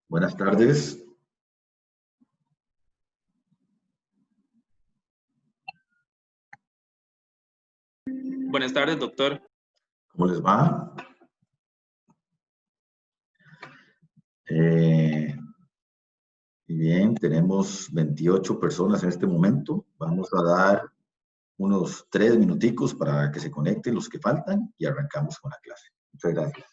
Buenas tardes. Buenas tardes, doctor. ¿Cómo les va? Bien, tenemos 28 personas en este momento. Vamos a dar unos 3 minuticos para que se conecten los que faltan y arrancamos con la clase. Muchas gracias.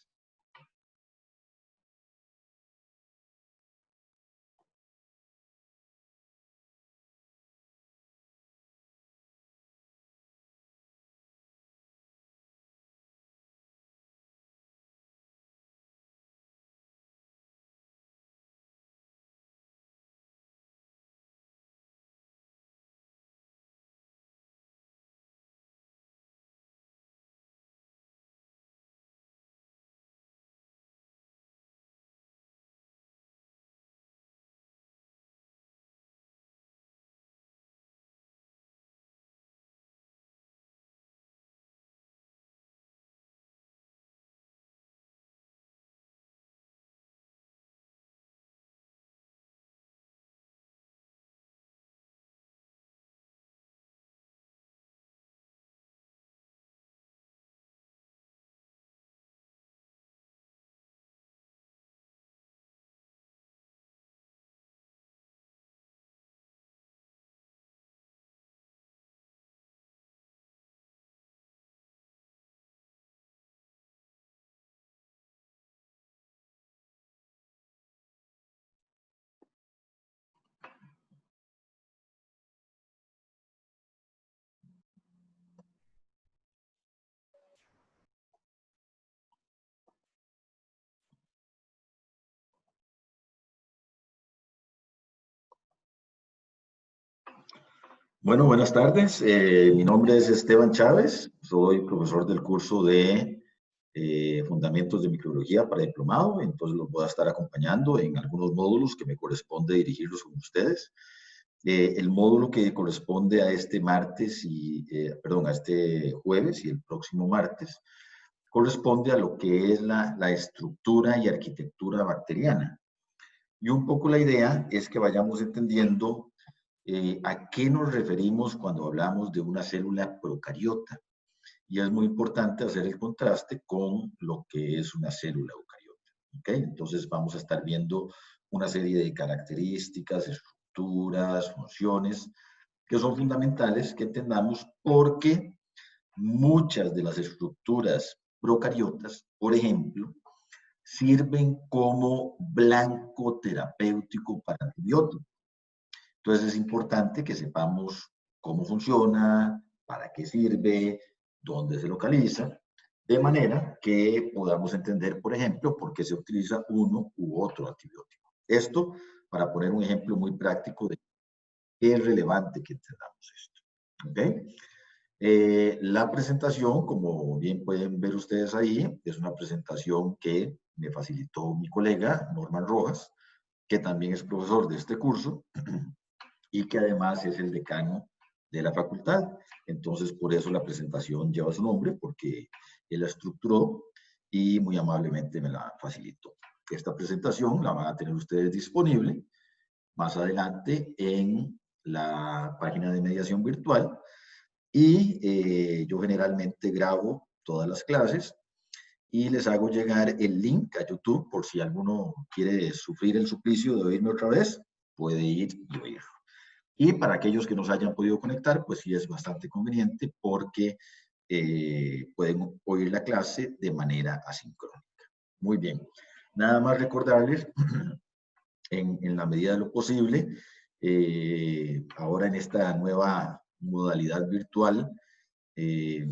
Bueno, buenas tardes. Mi nombre es Esteban Chávez. Soy profesor del curso de Fundamentos de Microbiología para Diplomado. Entonces los voy a estar acompañando en algunos módulos que me corresponde dirigirlos con ustedes. El módulo que corresponde a este martes a este jueves y el próximo martes corresponde a lo que es la estructura y arquitectura bacteriana. Y un poco la idea es que vayamos entendiendo a qué nos referimos cuando hablamos de una célula procariota. Y es muy importante hacer el contraste con lo que es una célula eucariota. ¿Okay? Entonces vamos a estar viendo una serie de características, estructuras, funciones que son fundamentales que entendamos porque muchas de las estructuras procariotas, por ejemplo, sirven como blanco terapéutico para antibióticos. Entonces es importante que sepamos cómo funciona, para qué sirve, dónde se localiza, de manera que podamos entender, por ejemplo, por qué se utiliza uno u otro antibiótico. Esto para poner un ejemplo muy práctico de qué es relevante que entendamos esto. ¿Okay? La presentación, como bien pueden ver ustedes ahí, es una presentación que me facilitó mi colega Norman Rojas, que también es profesor de este curso y que además es el decano de la facultad. Entonces, por eso la presentación lleva su nombre, porque él la estructuró y muy amablemente me la facilitó. Esta presentación la van a tener ustedes disponible más adelante en la página de mediación virtual y yo generalmente grabo todas las clases y les hago llegar el link a YouTube por si alguno quiere sufrir el suplicio de oírme otra vez, puede ir y oírlo. Y para aquellos que no se hayan podido conectar, pues sí es bastante conveniente porque pueden oír la clase de manera asincrónica. Muy bien. Nada más recordarles, en la medida de lo posible, ahora en esta nueva modalidad virtual, eh,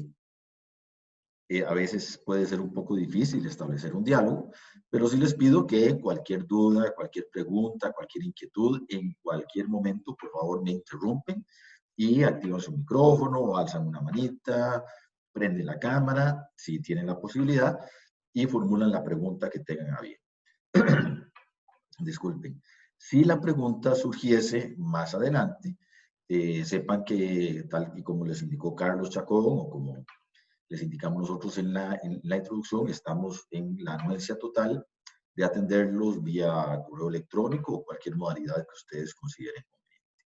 a veces puede ser un poco difícil establecer un diálogo, pero sí les pido que cualquier duda, cualquier pregunta, cualquier inquietud, en cualquier momento, por favor, me interrumpen y activan su micrófono o alzan una manita, prenden la cámara, si tienen la posibilidad, y formulan la pregunta que tengan a bien. Disculpen. Si la pregunta surgiese más adelante, sepan que tal y como les indicó Carlos Chacón o como les indicamos nosotros en la introducción, estamos en la anuencia total de atenderlos vía correo electrónico o cualquier modalidad que ustedes consideren conveniente.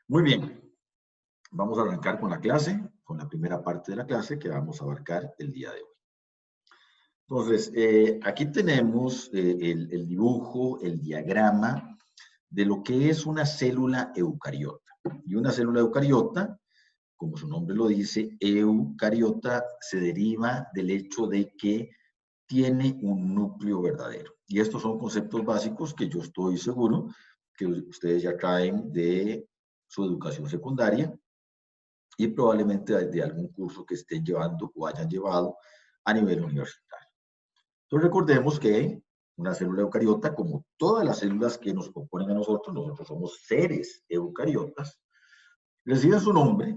Muy bien, vamos a arrancar con la clase, con la primera parte de la clase que vamos a abarcar el día de hoy. Entonces, aquí tenemos el dibujo, el diagrama de lo que es una célula eucariota. Y una célula eucariota, como su nombre lo dice, eucariota se deriva del hecho de que tiene un núcleo verdadero. Y estos son conceptos básicos que yo estoy seguro que ustedes ya traen de su educación secundaria y probablemente de algún curso que estén llevando o hayan llevado a nivel universitario. Entonces recordemos que una célula eucariota, como todas las células que nos componen a nosotros somos seres eucariotas, reciben su nombre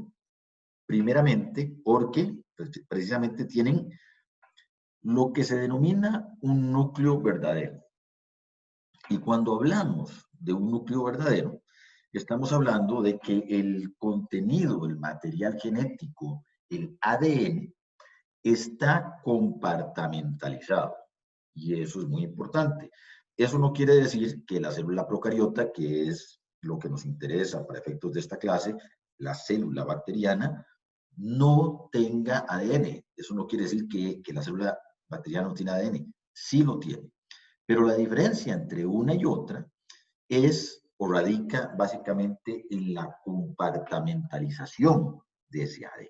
primeramente porque precisamente tienen lo que se denomina un núcleo verdadero. Y cuando hablamos de un núcleo verdadero, estamos hablando de que el contenido, el material genético, el ADN, está compartamentalizado. Y eso es muy importante. Eso no quiere decir que la célula procariota, que es lo que nos interesa para efectos de esta clase, la célula bacteriana, no tenga ADN. Eso no quiere decir que la célula bacteriana no tiene ADN. Sí lo tiene. Pero la diferencia entre una y otra es o radica básicamente en la compartamentalización de ese ADN.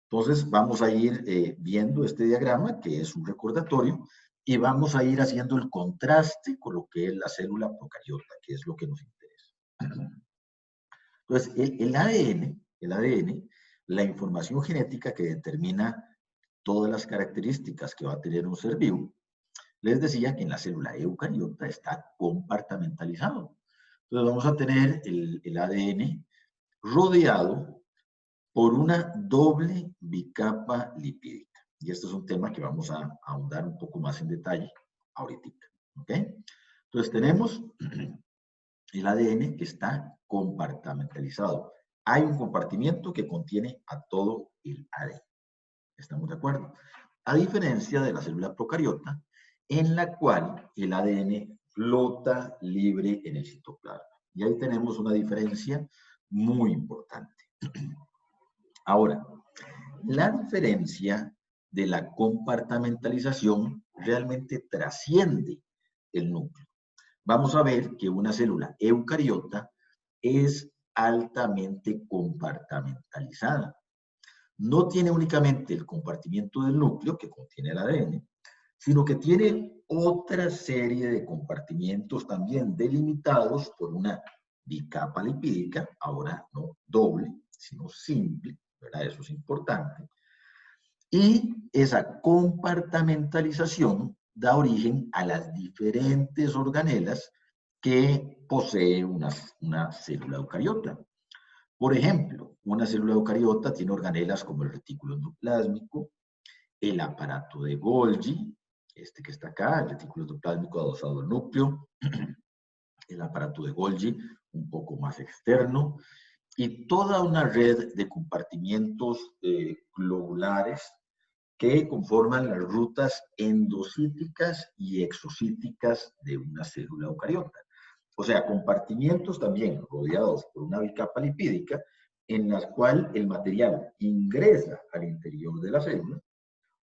Entonces vamos a ir viendo este diagrama, que es un recordatorio, y vamos a ir haciendo el contraste con lo que es la célula procariota, que es lo que nos interesa. Entonces, el ADN, la información genética que determina todas las características que va a tener un ser vivo, les decía que en la célula eucariota está compartamentalizado. Entonces vamos a tener el ADN rodeado por una doble bicapa lipídica. Y esto es un tema que vamos a ahondar un poco más en detalle ahorita. ¿Ok? Entonces tenemos el ADN que está compartamentalizado. Hay un compartimiento que contiene a todo el ADN. ¿Estamos de acuerdo? A diferencia de la célula procariota, en la cual el ADN flota libre en el citoplasma. Y ahí tenemos una diferencia muy importante. Ahora, la diferencia de la compartamentalización realmente trasciende el núcleo. Vamos a ver que una célula eucariota es altamente compartamentalizada. No tiene únicamente el compartimiento del núcleo, que contiene el ADN, sino que tiene otra serie de compartimientos también delimitados por una bicapa lipídica, ahora no doble, sino simple, ¿verdad? Eso es importante. Y esa compartamentalización da origen a las diferentes organelas que posee una célula eucariota. Por ejemplo, una célula eucariota tiene organelas como el retículo endoplásmico, el aparato de Golgi, este que está acá, el retículo endoplásmico adosado al núcleo, el aparato de Golgi un poco más externo, y toda una red de compartimientos globulares que conforman las rutas endocíticas y exocíticas de una célula eucariota. O sea, compartimientos también rodeados por una bicapa lipídica en la cual el material ingresa al interior de la célula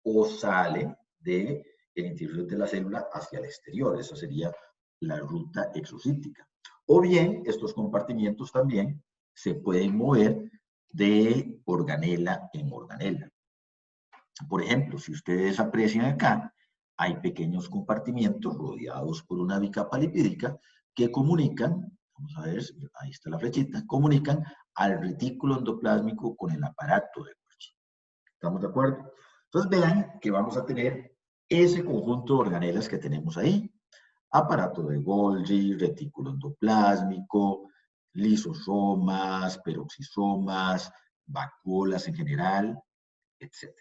o sale del interior de la célula hacia el exterior. Esa sería la ruta exocítica. O bien, estos compartimientos también se pueden mover de organela en organela. Por ejemplo, si ustedes aprecian acá, hay pequeños compartimientos rodeados por una bicapa lipídica que comunican, vamos a ver, ahí está la flechita, comunican al retículo endoplásmico con el aparato de Golgi. ¿Estamos de acuerdo? Entonces vean que vamos a tener ese conjunto de organelas que tenemos ahí. Aparato de Golgi, retículo endoplásmico, lisosomas, peroxisomas, vacuolas en general, etc.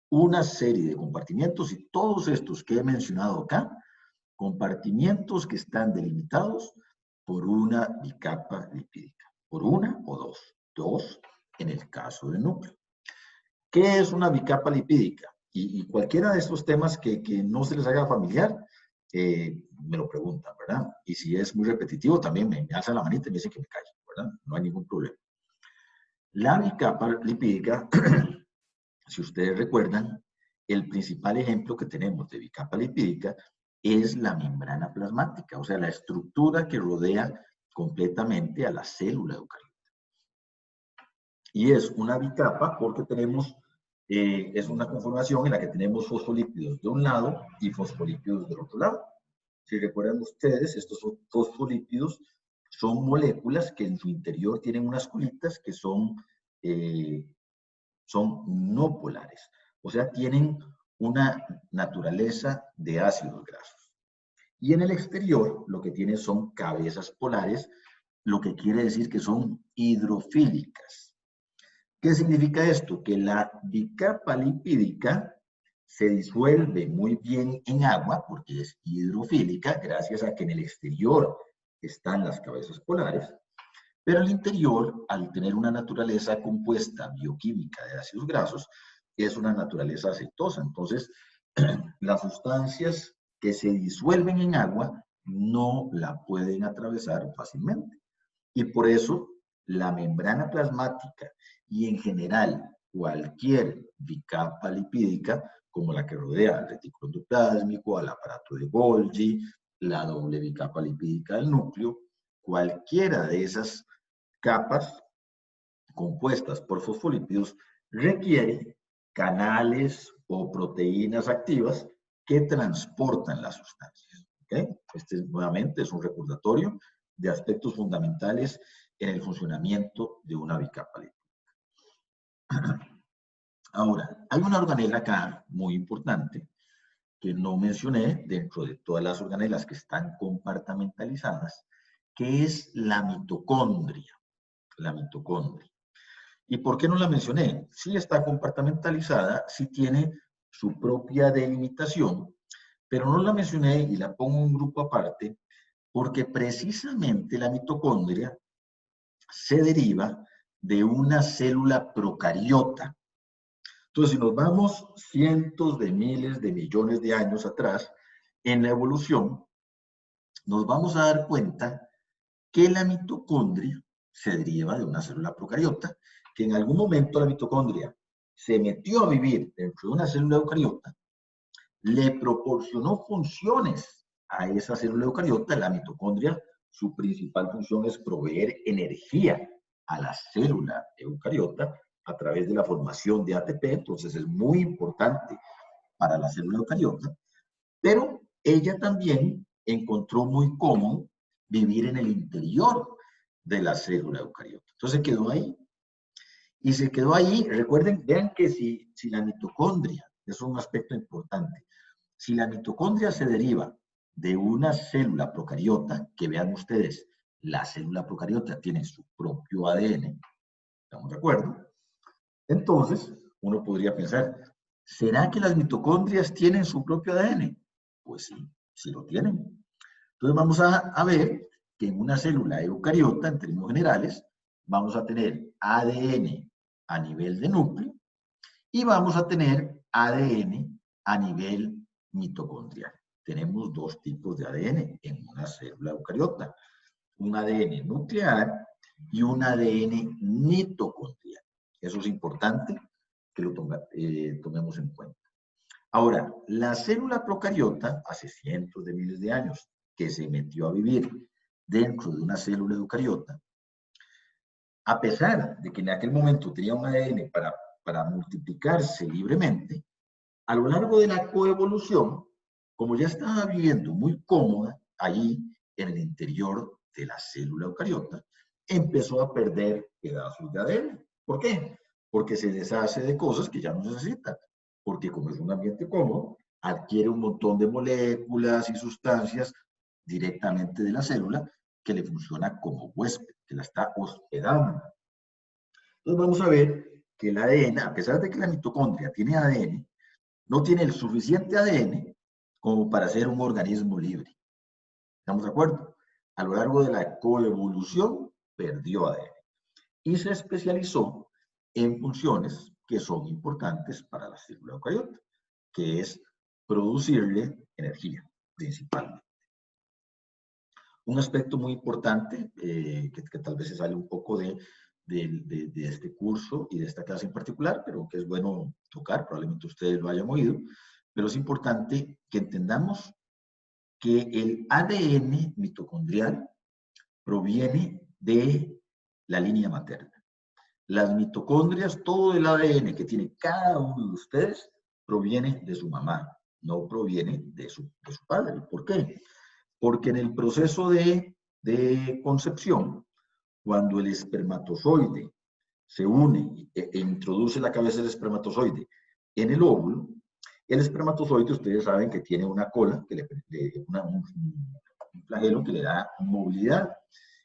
Una serie de compartimientos y todos estos que he mencionado acá, compartimientos que están delimitados por una bicapa lipídica, por una o dos en el caso del núcleo. ¿Qué es una bicapa lipídica? Y cualquiera de estos temas que no se les haga familiar, me lo preguntan, ¿verdad? Y si es muy repetitivo, también me alzan la manita y me dicen que me calle, ¿verdad? No hay ningún problema. La bicapa lipídica, si ustedes recuerdan, el principal ejemplo que tenemos de bicapa lipídica es la membrana plasmática, o sea, la estructura que rodea completamente a la célula eucariota. Y es una bicapa porque tenemos, es una conformación en la que tenemos fosfolípidos de un lado y fosfolípidos del otro lado. Si recuerdan ustedes, estos fosfolípidos son moléculas que en su interior tienen unas colitas que son no polares, o sea, tienen una naturaleza de ácidos grasos. Y en el exterior lo que tienen son cabezas polares, lo que quiere decir que son hidrofílicas. ¿Qué significa esto? Que la bicapa lipídica se disuelve muy bien en agua porque es hidrofílica, gracias a que en el exterior están las cabezas polares, pero el interior, al tener una naturaleza compuesta bioquímica de ácidos grasos, es una naturaleza aceitosa. Entonces, las sustancias que se disuelven en agua no la pueden atravesar fácilmente. Y por eso, la membrana plasmática y en general cualquier bicapa lipídica, como la que rodea al retículo endoplásmico, al aparato de Golgi, la doble bicapa lipídica del núcleo, cualquiera de esas capas compuestas por fosfolípidos requiere canales o proteínas activas que transportan las sustancias. ¿Okay? Este nuevamente es un recordatorio de aspectos fundamentales en el funcionamiento de una bicapa lipídica. Ahora, hay una organela acá muy importante que no mencioné dentro de todas las organelas que están compartimentalizadas, que es la mitocondria. La mitocondria. ¿Y por qué no la mencioné? Sí está compartimentalizada, sí tiene su propia delimitación, pero no la mencioné y la pongo en un grupo aparte porque precisamente la mitocondria se deriva de una célula procariota. Entonces, si nos vamos cientos de miles de millones de años atrás, en la evolución, nos vamos a dar cuenta que la mitocondria se deriva de una célula procariota, que en algún momento la mitocondria se metió a vivir dentro de una célula eucariota, le proporcionó funciones a esa célula eucariota. La mitocondria, su principal función es proveer energía a la célula eucariota a través de la formación de ATP, entonces es muy importante para la célula eucariota, pero ella también encontró muy cómodo vivir en el interior de la célula eucariota. Entonces quedó ahí. Y se quedó ahí. Recuerden, vean que si la mitocondria, es un aspecto importante, si la mitocondria se deriva de una célula procariota, que vean ustedes, la célula procariota tiene su propio ADN, ¿estamos de acuerdo? Entonces, uno podría pensar, ¿será que las mitocondrias tienen su propio ADN? Pues sí, sí lo tienen. Entonces vamos a ver que en una célula eucariota, en términos generales, vamos a tener ADN a nivel de núcleo y vamos a tener ADN a nivel mitocondrial. Tenemos dos tipos de ADN en una célula eucariota, un ADN nuclear y un ADN mitocondrial. Eso es importante que lo tomemos en cuenta. Ahora, la célula procariota, hace cientos de miles de años, que se metió a vivir dentro de una célula eucariota, a pesar de que en aquel momento tenía un ADN para multiplicarse libremente, a lo largo de la coevolución, como ya estaba viviendo muy cómoda allí en el interior de la célula eucariota, empezó a perder pedazos de ADN. ¿Por qué? Porque se deshace de cosas que ya no necesita. Porque como es un ambiente cómodo, adquiere un montón de moléculas y sustancias directamente de la célula que le funciona como huésped, que la está hospedando. Entonces vamos a ver que el ADN, a pesar de que la mitocondria tiene ADN, no tiene el suficiente ADN como para ser un organismo libre. ¿Estamos de acuerdo? A lo largo de la coevolución, perdió ADN y se especializó en funciones que son importantes para la célula eucariota, que es producirle energía. principalmente. Un aspecto muy importante, que tal vez se sale un poco de este curso y de esta clase en particular, pero que es bueno tocar, probablemente ustedes lo hayan oído, pero es importante que entendamos que el ADN mitocondrial proviene de la línea materna. Las mitocondrias, todo el ADN que tiene cada uno de ustedes, proviene de su mamá, no proviene de su padre. ¿Por qué? Porque en el proceso de concepción, cuando el espermatozoide se une e introduce la cabeza del espermatozoide en el óvulo, el espermatozoide, ustedes saben que tiene una cola, un flagelo que le da movilidad.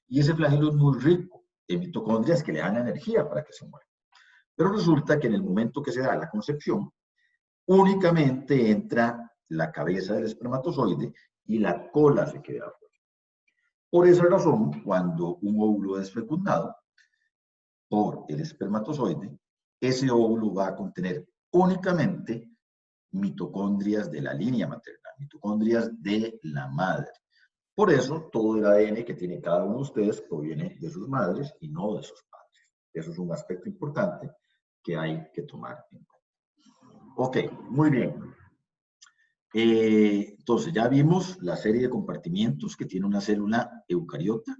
Y ese flagelo es muy rico en mitocondrias que le dan energía para que se mueva. Pero resulta que en el momento que se da la concepción, únicamente entra la cabeza del espermatozoide y la cola se queda afuera. Por esa razón, cuando un óvulo es fecundado por el espermatozoide, ese óvulo va a contener únicamente mitocondrias de la línea materna, mitocondrias de la madre. Por eso, todo el ADN que tiene cada uno de ustedes proviene de sus madres y no de sus padres. Eso es un aspecto importante que hay que tomar en cuenta. Ok, muy bien. Entonces, ya vimos la serie de compartimientos que tiene una célula eucariota.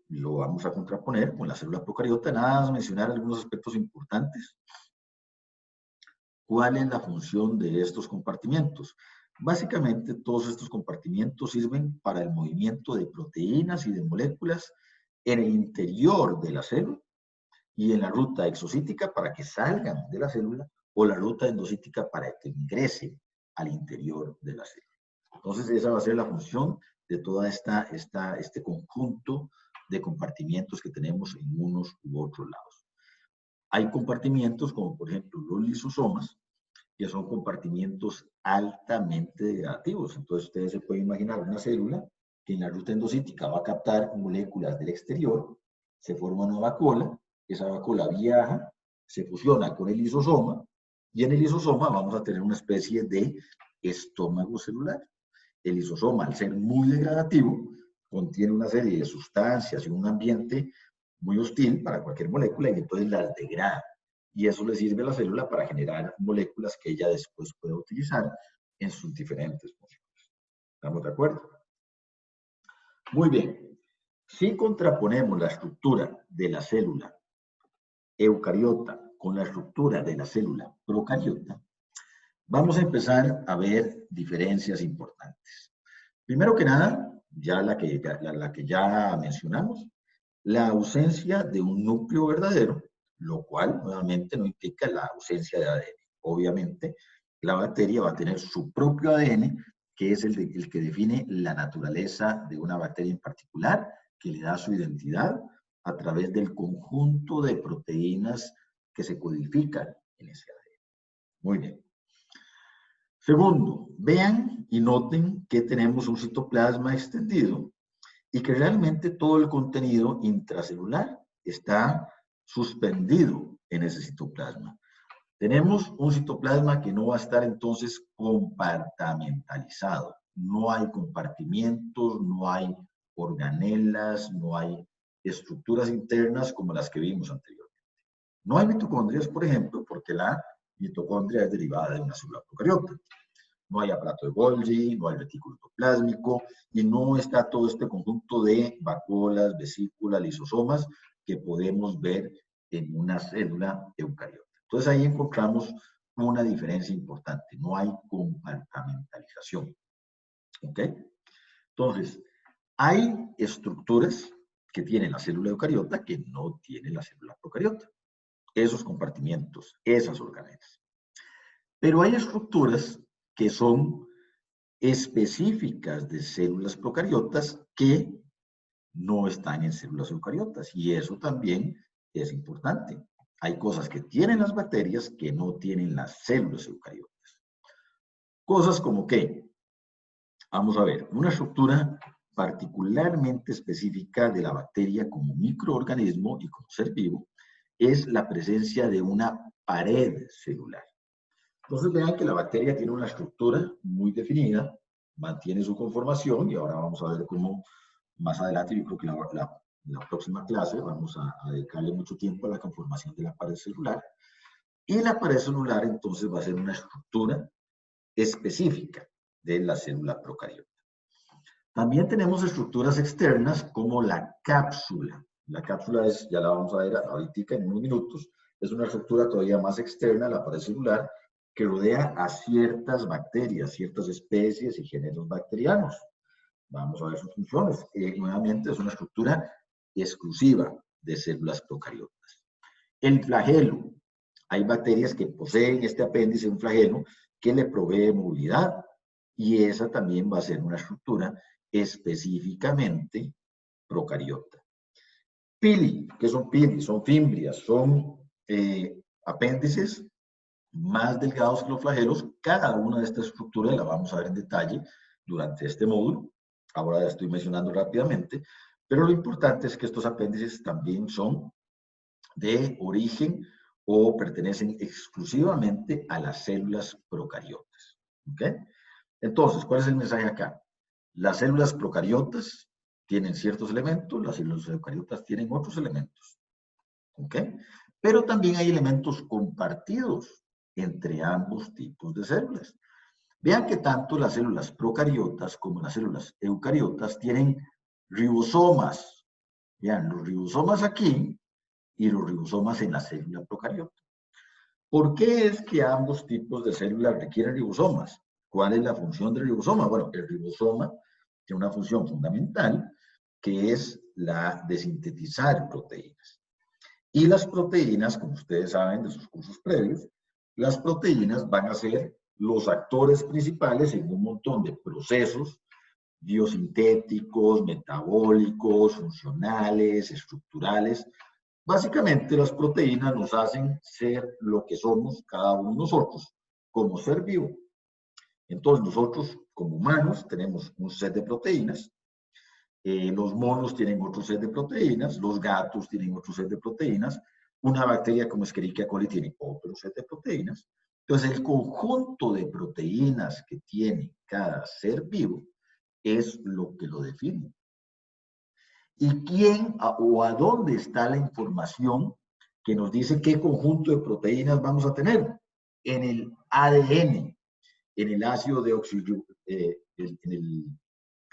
Lo vamos a contraponer con la célula procariota. Nada más mencionar algunos aspectos importantes. ¿Cuál es la función de estos compartimientos? Básicamente, todos estos compartimientos sirven para el movimiento de proteínas y de moléculas en el interior de la célula y en la ruta exocítica para que salgan de la célula o la ruta endocítica para que ingresen al interior de la célula. Entonces, esa va a ser la función de toda este conjunto de compartimientos que tenemos en unos u otros lados. Hay compartimientos como, por ejemplo, los lisosomas, que son compartimientos altamente degradativos. Entonces, ustedes se pueden imaginar una célula que en la ruta endocítica va a captar moléculas del exterior, se forma una vacuola, esa vacuola viaja, se fusiona con el lisosoma, y en el lisosoma vamos a tener una especie de estómago celular. El lisosoma, al ser muy degradativo, contiene una serie de sustancias y un ambiente muy hostil para cualquier molécula y entonces las degrada. Y eso le sirve a la célula para generar moléculas que ella después puede utilizar en sus diferentes funciones. ¿Estamos de acuerdo? Muy bien. Si contraponemos la estructura de la célula eucariota con la estructura de la célula procariota, vamos a empezar a ver diferencias importantes. Primero que nada, ya la que ya mencionamos, la ausencia de un núcleo verdadero, lo cual nuevamente no implica la ausencia de ADN. Obviamente, la bacteria va a tener su propio ADN, que es el que define la naturaleza de una bacteria en particular, que le da su identidad a través del conjunto de proteínas que se codifican en ese ADN. Muy bien. Segundo, vean y noten que tenemos un citoplasma extendido y que realmente todo el contenido intracelular está suspendido en ese citoplasma. Tenemos un citoplasma que no va a estar entonces compartimentalizado. No hay compartimientos, no hay organelas, no hay estructuras internas como las que vimos anteriormente. No hay mitocondrias, por ejemplo, porque la mitocondria es derivada de una célula procariota. No hay aparato de Golgi, no hay retículo endoplásmico y no está todo este conjunto de vacuolas, vesículas, lisosomas que podemos ver en una célula eucariota. Entonces ahí encontramos una diferencia importante, no hay compartimentalización. ¿Ok? Entonces, hay estructuras que tiene la célula eucariota que no tiene la célula procariota. Esos compartimientos, esas organelas. Pero hay estructuras que son específicas de células procariotas que no están en células eucariotas. Y eso también es importante. Hay cosas que tienen las bacterias que no tienen las células eucariotas. Cosas como que, vamos a ver, una estructura particularmente específica de la bacteria como microorganismo y como ser vivo es la presencia de una pared celular. Entonces vean que la bacteria tiene una estructura muy definida mantiene su conformación y ahora vamos a ver cómo más adelante, yo creo que la próxima clase vamos a dedicarle mucho tiempo a la conformación de la pared celular. Y la pared celular entonces va a ser una estructura específica de la célula procariota. También tenemos estructuras externas como la cápsula. La cápsula es, ya la vamos a ver ahorita en unos minutos, es una estructura todavía más externa a la pared celular que rodea a ciertas bacterias, ciertas especies y géneros bacterianos. Vamos a ver sus funciones. Nuevamente es una estructura exclusiva de células procariotas. El flagelo. Hay bacterias que poseen este apéndice, un flagelo, que le provee movilidad y esa también va a ser una estructura específicamente procariota. Pili, ¿qué son pili? Son fimbrias, son apéndices más delgados que los flagelos. Cada una de estas estructuras la vamos a ver en detalle durante este módulo. Ahora ya estoy mencionando rápidamente, pero lo importante es que estos apéndices también son de origen o pertenecen exclusivamente a las células procariotas. ¿Ok? Entonces, ¿cuál es el mensaje acá? Las células procariotas tienen ciertos elementos, las células eucariotas tienen otros elementos. ¿Ok? Pero también hay elementos compartidos entre ambos tipos de células. Vean que tanto las células procariotas como las células eucariotas tienen ribosomas. Vean, los ribosomas aquí y los ribosomas en la célula procariota. ¿Por qué es que ambos tipos de células requieren ribosomas? ¿Cuál es la función del ribosoma? Bueno, el ribosoma tiene una función fundamental que es la de sintetizar proteínas. Y las proteínas, como ustedes saben de sus cursos previos, las proteínas van a ser los actores principales en un montón de procesos biosintéticos, metabólicos, funcionales, estructurales. Básicamente las proteínas nos hacen ser lo que somos cada uno de nosotros como ser vivo. Entonces nosotros como humanos tenemos un set de proteínas, los monos tienen otro set de proteínas, los gatos tienen otro set de proteínas, una bacteria como Escherichia coli tiene otro set de proteínas. Entonces el conjunto de proteínas que tiene cada ser vivo es lo que lo define. ¿Y quién o a dónde está la información que nos dice qué conjunto de proteínas vamos a tener? En el ADN, en el ácido en el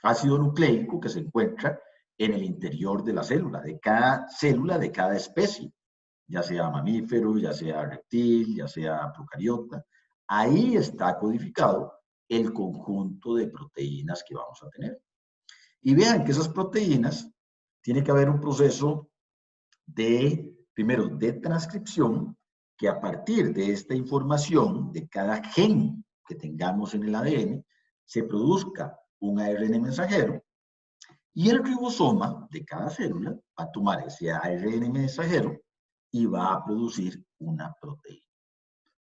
ácido nucleico que se encuentra en el interior de la célula, de cada especie, ya sea mamífero, ya sea reptil, ya sea procariota. Ahí está codificado el conjunto de proteínas que vamos a tener. Y vean que esas proteínas tiene que haber un proceso primero, de transcripción, que a partir de esta información de cada gen que tengamos en el ADN, se produzca un ARN mensajero y el ribosoma de cada célula va a tomar ese ARN mensajero y va a producir una proteína.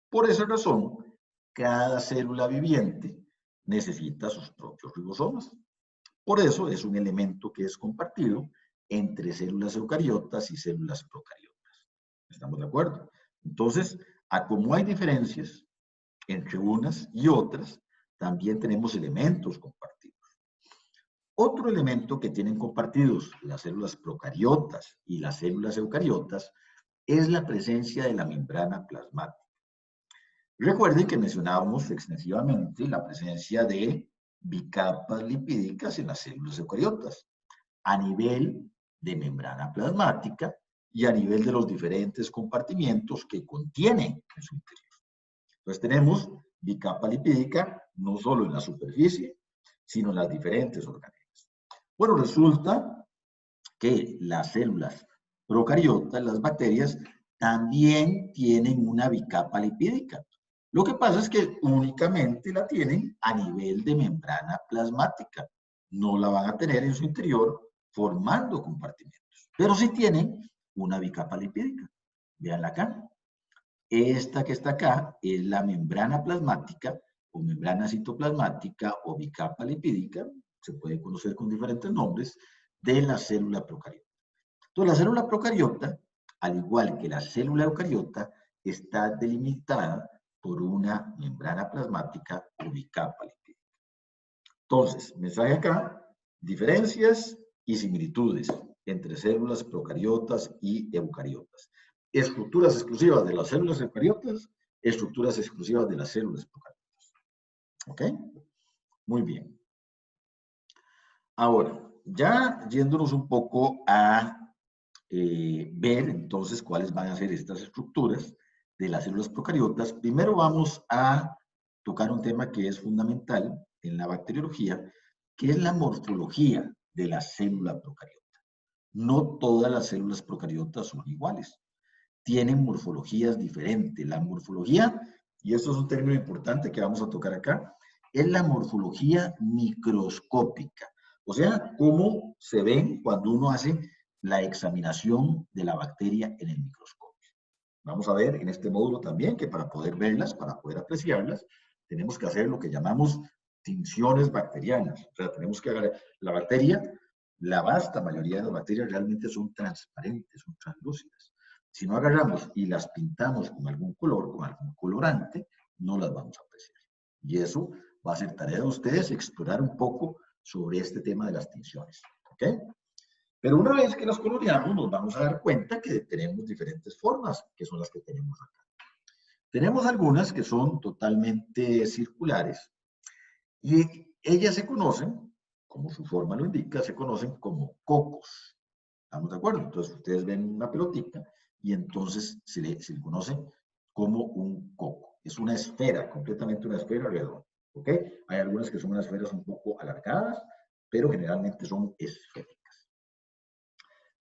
Por esa razón, cada célula viviente necesita sus propios ribosomas. Por eso es un elemento que es compartido entre células eucariotas y células procariotas. ¿Estamos de acuerdo? Entonces, como hay diferencias entre unas y otras, también tenemos elementos compartidos. Otro elemento que tienen compartidos las células procariotas y las células eucariotas es la presencia de la membrana plasmática. Recuerden que mencionábamos extensivamente la presencia de bicapas lipídicas en las células eucariotas, a nivel de membrana plasmática y a nivel de los diferentes compartimientos que contiene en su interior. Entonces tenemos bicapa lipídica no solo en la superficie, sino en las diferentes orgánulas. Bueno, resulta que las células procariotas, las bacterias, también tienen una bicapa lipídica. Lo que pasa es que únicamente la tienen a nivel de membrana plasmática. No la van a tener en su interior formando compartimentos. Pero sí tienen una bicapa lipídica. Veanla acá. Esta que está acá es la membrana plasmática o membrana citoplasmática o bicapa lipídica, se puede conocer con diferentes nombres, de la célula procariota. Entonces, la célula procariota, al igual que la célula eucariota, está delimitada por una membrana plasmática o bicapa lipídica. Entonces, mensaje acá, diferencias y similitudes entre células procariotas y eucariotas. Estructuras exclusivas de las células eucariotas, estructuras exclusivas de las células procariotas. ¿Ok? Muy bien. Ahora, ya yéndonos un poco a ver entonces cuáles van a ser estas estructuras de las células procariotas, primero vamos a tocar un tema que es fundamental en la bacteriología, que es la morfología de la célula procariota. No todas las células procariotas son iguales, tienen morfologías diferentes. La morfología, y esto es un término importante que vamos a tocar acá, es la morfología microscópica. O sea, cómo se ven cuando uno hace la examinación de la bacteria en el microscopio. Vamos a ver en este módulo también que para poder verlas, para poder apreciarlas, tenemos que hacer lo que llamamos tinciones bacterianas. O sea, tenemos que agarrar la bacteria, la vasta mayoría de las bacterias realmente son transparentes, son translúcidas. Si no agarramos y las pintamos con algún color, con algún colorante, no las vamos a apreciar. Y eso va a ser tarea de ustedes explorar un poco sobre este tema de las tinciones. ¿Ok? Pero una vez que las coloreamos, nos vamos a dar cuenta que tenemos diferentes formas, que son las que tenemos acá. Tenemos algunas que son totalmente circulares y ellas se conocen, como su forma lo indica, se conocen como cocos. ¿Estamos de acuerdo? Entonces ustedes ven una pelotita y entonces se le conoce como un coco. Es una esfera, completamente una esfera redonda. ¿Ok? Hay algunas que son unas esferas un poco alargadas, pero generalmente son esféricas.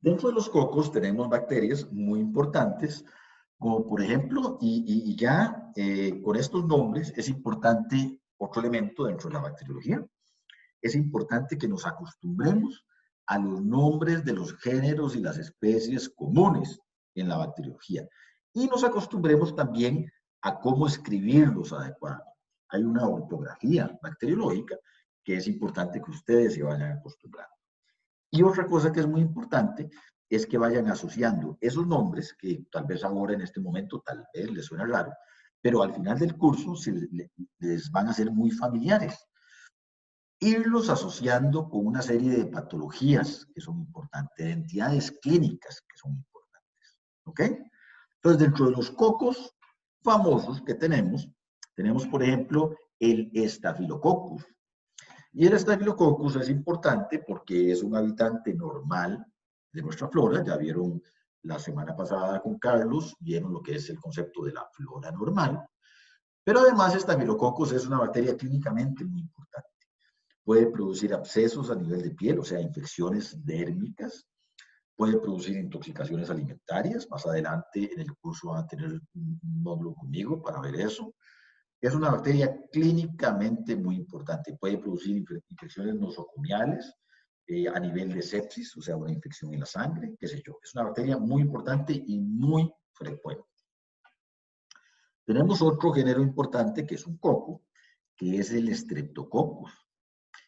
Dentro de los cocos tenemos bacterias muy importantes, como por ejemplo, y ya con estos nombres es importante otro elemento dentro de la bacteriología. Es importante que nos acostumbremos a los nombres de los géneros y las especies comunes en la bacteriología. Y nos acostumbremos también a cómo escribirlos adecuadamente. Hay una ortografía bacteriológica que es importante que ustedes se vayan acostumbrando. Y otra cosa que es muy importante es que vayan asociando esos nombres, que tal vez ahora en este momento tal vez les suena raro, pero al final del curso les van a ser muy familiares. Irlos asociando con una serie de patologías que son importantes, de entidades clínicas que son importantes. ¿Ok? Entonces, dentro de los cocos famosos que tenemos por ejemplo el Staphylococcus. Y el Staphylococcus es importante porque es un habitante normal de nuestra flora. Ya vieron la semana pasada con Carlos, vieron lo que es el concepto de la flora normal. Pero además, Staphylococcus es una bacteria clínicamente muy importante. Puede producir abscesos a nivel de piel, o sea, infecciones dérmicas. Puede producir intoxicaciones alimentarias. Más adelante en el curso van a tener un módulo conmigo para ver eso. Es una bacteria clínicamente muy importante. Puede producir infecciones nosocomiales a nivel de sepsis, o sea, una infección en la sangre, qué sé yo. Es una bacteria muy importante y muy frecuente. Tenemos otro género importante que es un coco, que es el Streptococcus.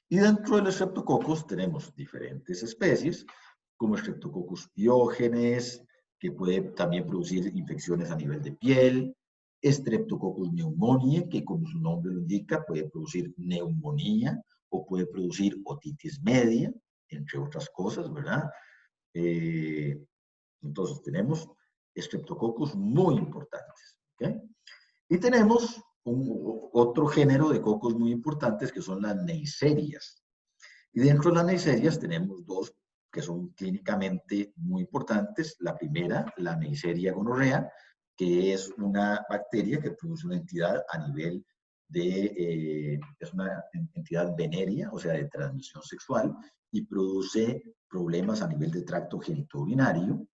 Y dentro del Streptococcus tenemos diferentes especies, como Streptococcus pyogenes, que puede también producir infecciones a nivel de piel, Streptococcus pneumoniae, que como su nombre lo indica, puede producir neumonía o puede producir otitis media, entre otras cosas, ¿verdad? Entonces tenemos Streptococcus muy importantes, ¿ok? Y tenemos otro género de cocos muy importantes que son las neiserias. Y dentro de las neiserias tenemos dos que son clínicamente muy importantes. La primera, la Neisseria gonorrea, que es una bacteria que produce una entidad a nivel de, es una entidad venérea, o sea, de transmisión sexual, y produce problemas a nivel de tracto genitourinario.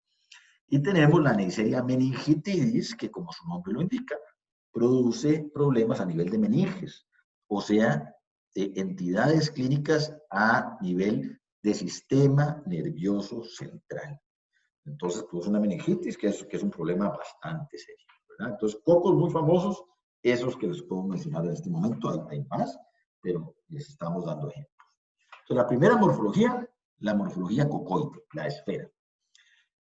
Y tenemos la Neisseria meningitidis, que como su nombre lo indica, produce problemas a nivel de meninges, o sea, entidades clínicas a nivel de sistema nervioso central. Entonces, produce una meningitis, que es un problema bastante serio, ¿verdad? Entonces, cocos muy famosos, esos que les puedo mencionar en este momento, hay más, pero les estamos dando ejemplos. Entonces, la primera morfología, la morfología cocoide, la esfera.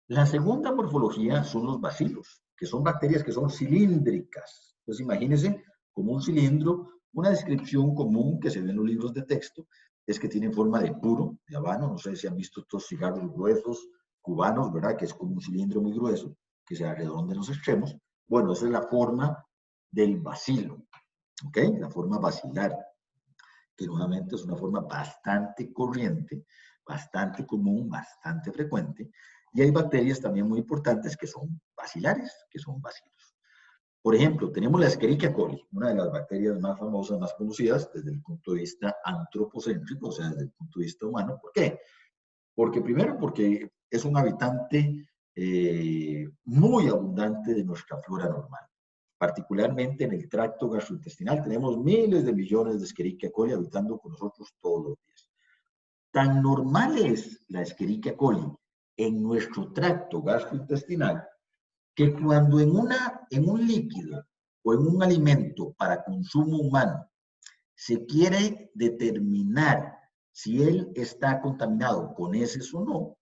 La segunda morfología son los bacilos, que son bacterias que son cilíndricas. Entonces, imagínense como un cilindro Una descripción común que se ve en los libros de texto es que tiene forma de puro, de habano. No sé si han visto estos cigarros gruesos cubanos, ¿verdad? Que es como un cilindro muy grueso, que se arredonda en los extremos. Bueno, esa es la forma del bacilo, ¿ok? La forma bacilar, que nuevamente es una forma bastante corriente, bastante común, bastante frecuente. Y hay bacterias también muy importantes que son bacilares, que son bacilos. Por ejemplo, tenemos la Escherichia coli, una de las bacterias más famosas, más conocidas desde el punto de vista antropocéntrico, o sea, desde el punto de vista humano. ¿Por qué? Porque primero, porque es un habitante muy abundante de nuestra flora normal. Particularmente en el tracto gastrointestinal, tenemos miles de millones de Escherichia coli habitando con nosotros todos los días. Tan normal es la Escherichia coli en nuestro tracto gastrointestinal que cuando en un líquido o en un alimento para consumo humano se quiere determinar si él está contaminado con heces o no,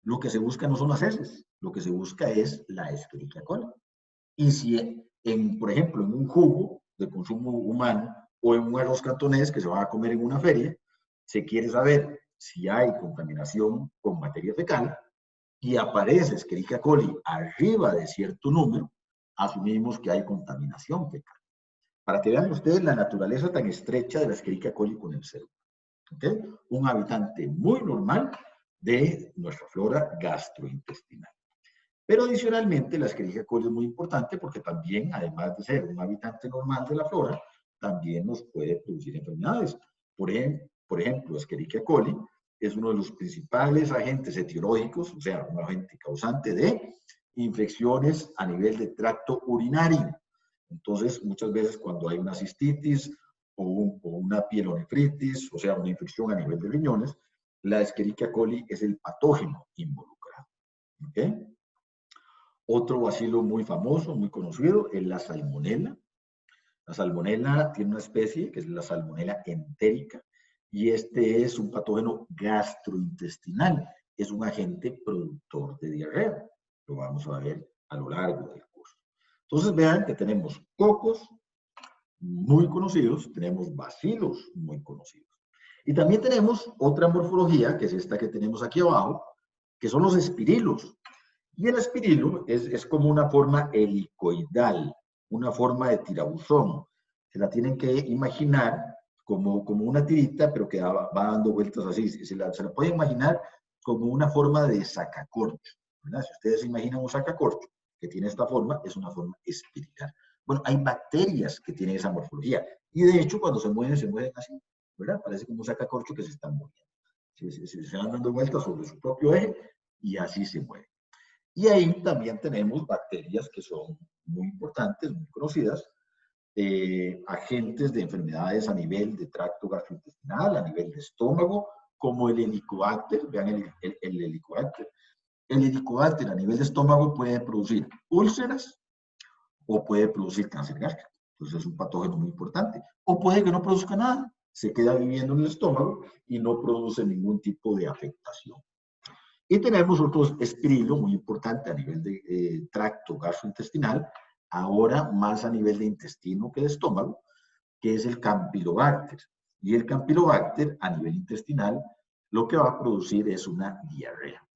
lo que se busca no son las heces, lo que se busca es la Escherichia coli. Y si, por ejemplo, en un jugo de consumo humano o en un arroz cantonés que se va a comer en una feria, se quiere saber si hay contaminación con materia fecal y aparece Escherichia coli arriba de cierto número, asumimos que hay contaminación fecal. Para que vean ustedes la naturaleza tan estrecha de la Escherichia coli con el ser humano. ¿Okay? Un habitante muy normal de nuestra flora gastrointestinal. Pero adicionalmente, la Escherichia coli es muy importante porque también, además de ser un habitante normal de la flora, también nos puede producir enfermedades. Por ejemplo, Escherichia coli es uno de los principales agentes etiológicos, o sea, un agente causante de infecciones a nivel de tracto urinario. Entonces, muchas veces cuando hay una cistitis o una pielonefritis, o sea, una infección a nivel de riñones, la Escherichia coli es el patógeno involucrado. ¿Ok? Otro bacilo muy famoso, muy conocido, es la salmonela. La salmonela tiene una especie que es la salmonela entérica y este es un patógeno gastrointestinal. Es un agente productor de diarrea. Lo vamos a ver a lo largo del curso. Entonces vean que tenemos cocos muy conocidos, tenemos bacilos muy conocidos. Y también tenemos otra morfología, que es esta que tenemos aquí abajo, que son los espirilos. Y el espirilo es como una forma helicoidal, una forma de tirabuzón. Se la tienen que imaginar como una tirita, pero que va dando vueltas así. Se la puede imaginar como una forma de sacacorcho, ¿verdad? Si ustedes se imaginan un sacacorcho que tiene esta forma, es una forma espiral. Bueno, hay bacterias que tienen esa morfología. Y de hecho, cuando se mueven así, ¿verdad? Parece como un sacacorcho que se están moviendo. Se van dando vueltas sobre su propio eje y así se mueven. Y ahí también tenemos bacterias que son muy importantes, muy conocidas, agentes de enfermedades a nivel de tracto gastrointestinal, a nivel de estómago, como el Helicobacter. Vean el Helicobacter. El Helicobacter a nivel de estómago puede producir úlceras o puede producir cáncer gástrico. Entonces es un patógeno muy importante. O puede que no produzca nada, se queda viviendo en el estómago y no produce ningún tipo de afectación. Y tenemos otro espirilo muy importante a nivel de tracto gastrointestinal, ahora más a nivel de intestino que de estómago, que es el Campylobacter. Y el Campylobacter a nivel intestinal lo que va a producir es una diarrea.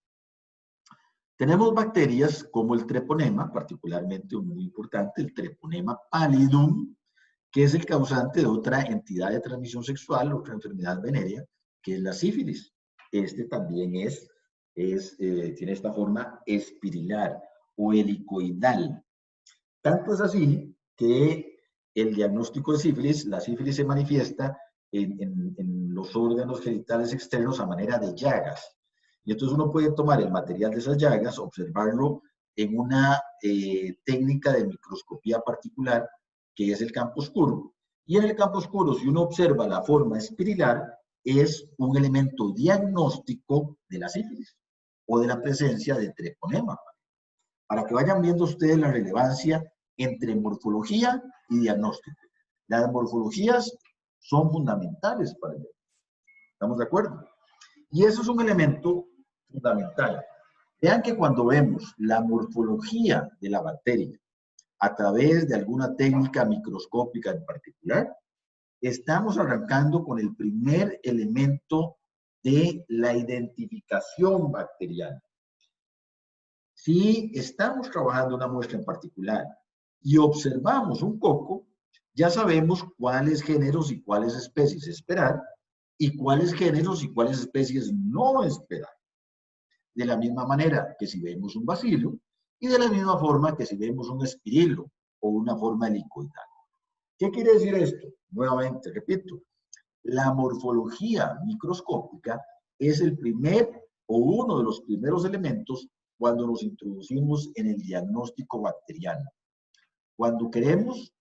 Tenemos bacterias como el treponema, particularmente muy importante, el treponema pallidum, que es el causante de otra entidad de transmisión sexual, otra enfermedad venérea, que es la sífilis. Este también tiene esta forma espirilar o helicoidal. Tanto es así que el diagnóstico de sífilis, la sífilis se manifiesta en los órganos genitales externos a manera de llagas. Y entonces uno puede tomar el material de esas llagas, observarlo en una técnica de microscopía particular, que es el campo oscuro. Y en el campo oscuro, si uno observa la forma espirilar, es un elemento diagnóstico de la sífilis o de la presencia de treponema. Para que vayan viendo ustedes la relevancia entre morfología y diagnóstico. Las morfologías son fundamentales para el diagnóstico. ¿Estamos de acuerdo? Y eso es un elemento fundamental. Vean que cuando vemos la morfología de la bacteria a través de alguna técnica microscópica en particular, estamos arrancando con el primer elemento de la identificación bacteriana. Si estamos trabajando una muestra en particular y observamos un coco, ya sabemos cuáles géneros y cuáles especies esperar y cuáles géneros y cuáles especies no esperar. De la misma manera que si vemos un bacilo y de la misma forma que si vemos un espirilo o una forma helicoidal. ¿Qué quiere decir esto? Nuevamente, repito, la morfología microscópica es el primer o uno de los primeros elementos cuando nos introducimos en el diagnóstico bacteriano. Cuando queremos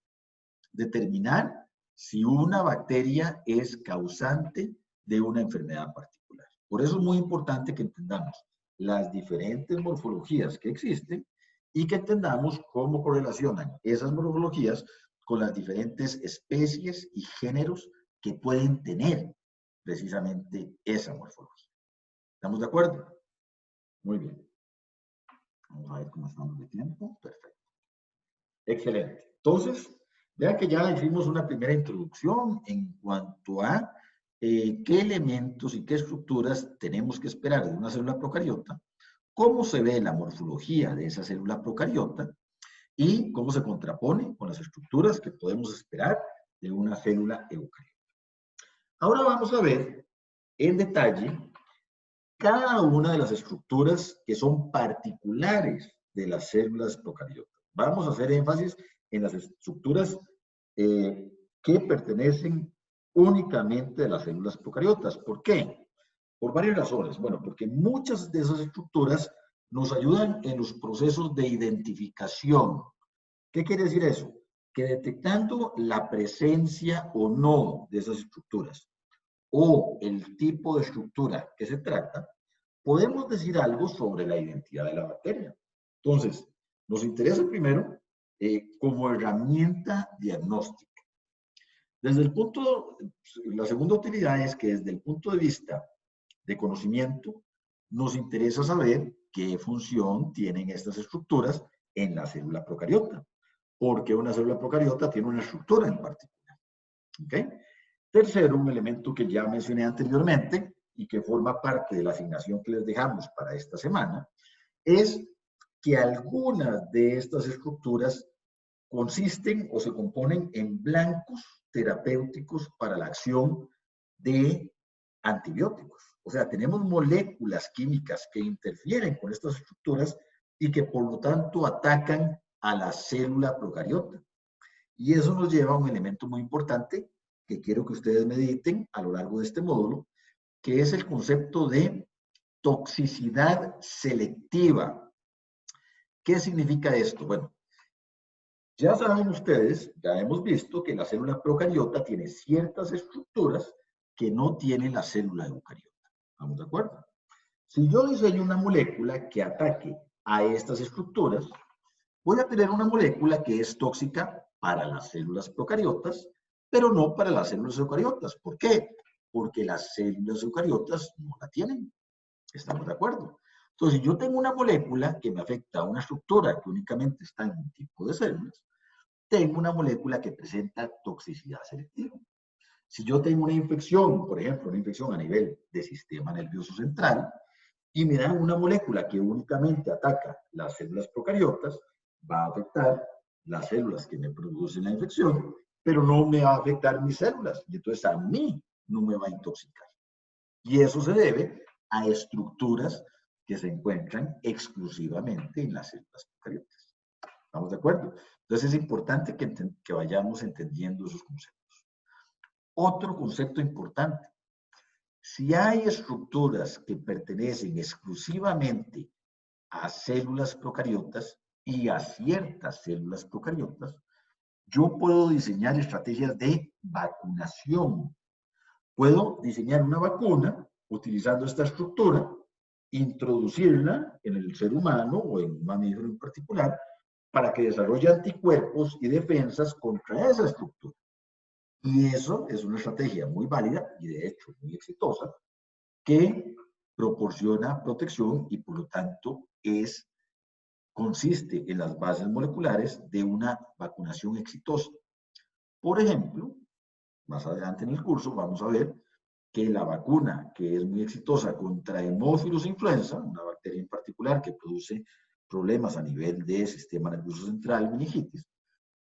determinar si una bacteria es causante de una enfermedad particular. Por eso es muy importante que entendamos las diferentes morfologías que existen y que entendamos cómo correlacionan esas morfologías con las diferentes especies y géneros que pueden tener precisamente esa morfología. ¿Estamos de acuerdo? Muy bien. Vamos a ver cómo estamos de tiempo. Perfecto. Excelente. Entonces, vean que ya hicimos una primera introducción en cuanto a qué elementos y qué estructuras tenemos que esperar de una célula procariota, cómo se ve la morfología de esa célula procariota y cómo se contrapone con las estructuras que podemos esperar de una célula eucariota. Ahora vamos a ver en detalle cada una de las estructuras que son particulares de las células procariotas. Vamos a hacer énfasis en las estructuras que pertenecen únicamente a las células procariotas. ¿Por qué? Por varias razones. Bueno, porque muchas de esas estructuras nos ayudan en los procesos de identificación. ¿Qué quiere decir eso? Que detectando la presencia o no de esas estructuras o el tipo de estructura que se trata, podemos decir algo sobre la identidad de la bacteria. Entonces, nos interesa primero como herramienta diagnóstica. Desde el punto, la segunda utilidad es que desde el punto de vista de conocimiento, nos interesa saber qué función tienen estas estructuras en la célula procariota, porque una célula procariota tiene una estructura en particular. ¿Okay? Tercero, un elemento que ya mencioné anteriormente y que forma parte de la asignación que les dejamos para esta semana, es que algunas de estas estructuras consisten o se componen en blancos terapéuticos para la acción de antibióticos. O sea, tenemos moléculas químicas que interfieren con estas estructuras y que por lo tanto atacan a la célula procariota. Y eso nos lleva a un elemento muy importante que quiero que ustedes mediten a lo largo de este módulo, que es el concepto de toxicidad selectiva. ¿Qué significa esto? Bueno, ya saben ustedes, ya hemos visto que la célula procariota tiene ciertas estructuras que no tiene la célula eucariota. ¿Estamos de acuerdo? Si yo diseño una molécula que ataque a estas estructuras, voy a tener una molécula que es tóxica para las células procariotas, pero no para las células eucariotas. ¿Por qué? Porque las células eucariotas no la tienen. ¿Estamos de acuerdo? Entonces, si yo tengo una molécula que me afecta a una estructura que únicamente está en un tipo de células, tengo una molécula que presenta toxicidad selectiva. Si yo tengo una infección, por ejemplo, una infección a nivel del sistema nervioso central, y me dan una molécula que únicamente ataca las células procariotas, va a afectar las células que me producen la infección, pero no me va a afectar mis células, y entonces a mí no me va a intoxicar. Y eso se debe a estructuras que se encuentran exclusivamente en las células procariotas. ¿Estamos de acuerdo? Entonces es importante que vayamos entendiendo esos conceptos. Otro concepto importante. Si hay estructuras que pertenecen exclusivamente a células procariotas y a ciertas células procariotas, yo puedo diseñar estrategias de vacunación. Puedo diseñar una vacuna utilizando esta estructura, introducirla en el ser humano o en un mamífero en particular, para que desarrolle anticuerpos y defensas contra esa estructura. Y eso es una estrategia muy válida y de hecho muy exitosa que proporciona protección y por lo tanto consiste en las bases moleculares de una vacunación exitosa. Por ejemplo, más adelante en el curso vamos a ver que la vacuna, que es muy exitosa contra Haemophilus influenza, una bacteria en particular que produce problemas a nivel del sistema nervioso central, meningitis,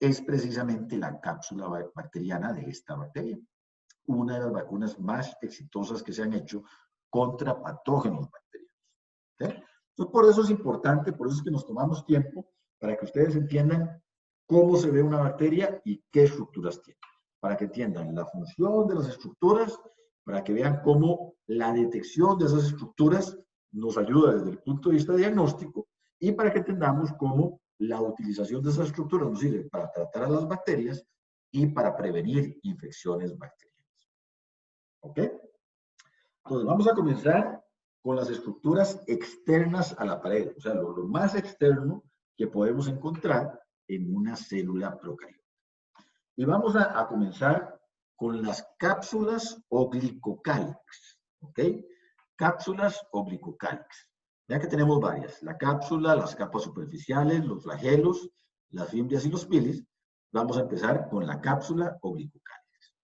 es precisamente la cápsula bacteriana de esta bacteria. Una de las vacunas más exitosas que se han hecho contra patógenos bacterianos. ¿Okay? Entonces, por eso es importante, por eso es que nos tomamos tiempo para que ustedes entiendan cómo se ve una bacteria y qué estructuras tiene. Para que entiendan la función de las estructuras, para que vean cómo la detección de esas estructuras nos ayuda desde el punto de vista diagnóstico y para que entendamos cómo la utilización de esas estructuras nos sirve para tratar a las bacterias y para prevenir infecciones bacterianas. ¿Ok? Entonces, vamos a comenzar con las estructuras externas a la pared, o sea, lo más externo que podemos encontrar en una célula procariota. Y vamos a comenzar con las cápsulas oglicocálix, ¿ok? Cápsulas oglicocálix. Ya que tenemos varias, la cápsula, las capas superficiales, los flagelos, las fimbrias y los pilis, vamos a empezar con la cápsula oglicocálix.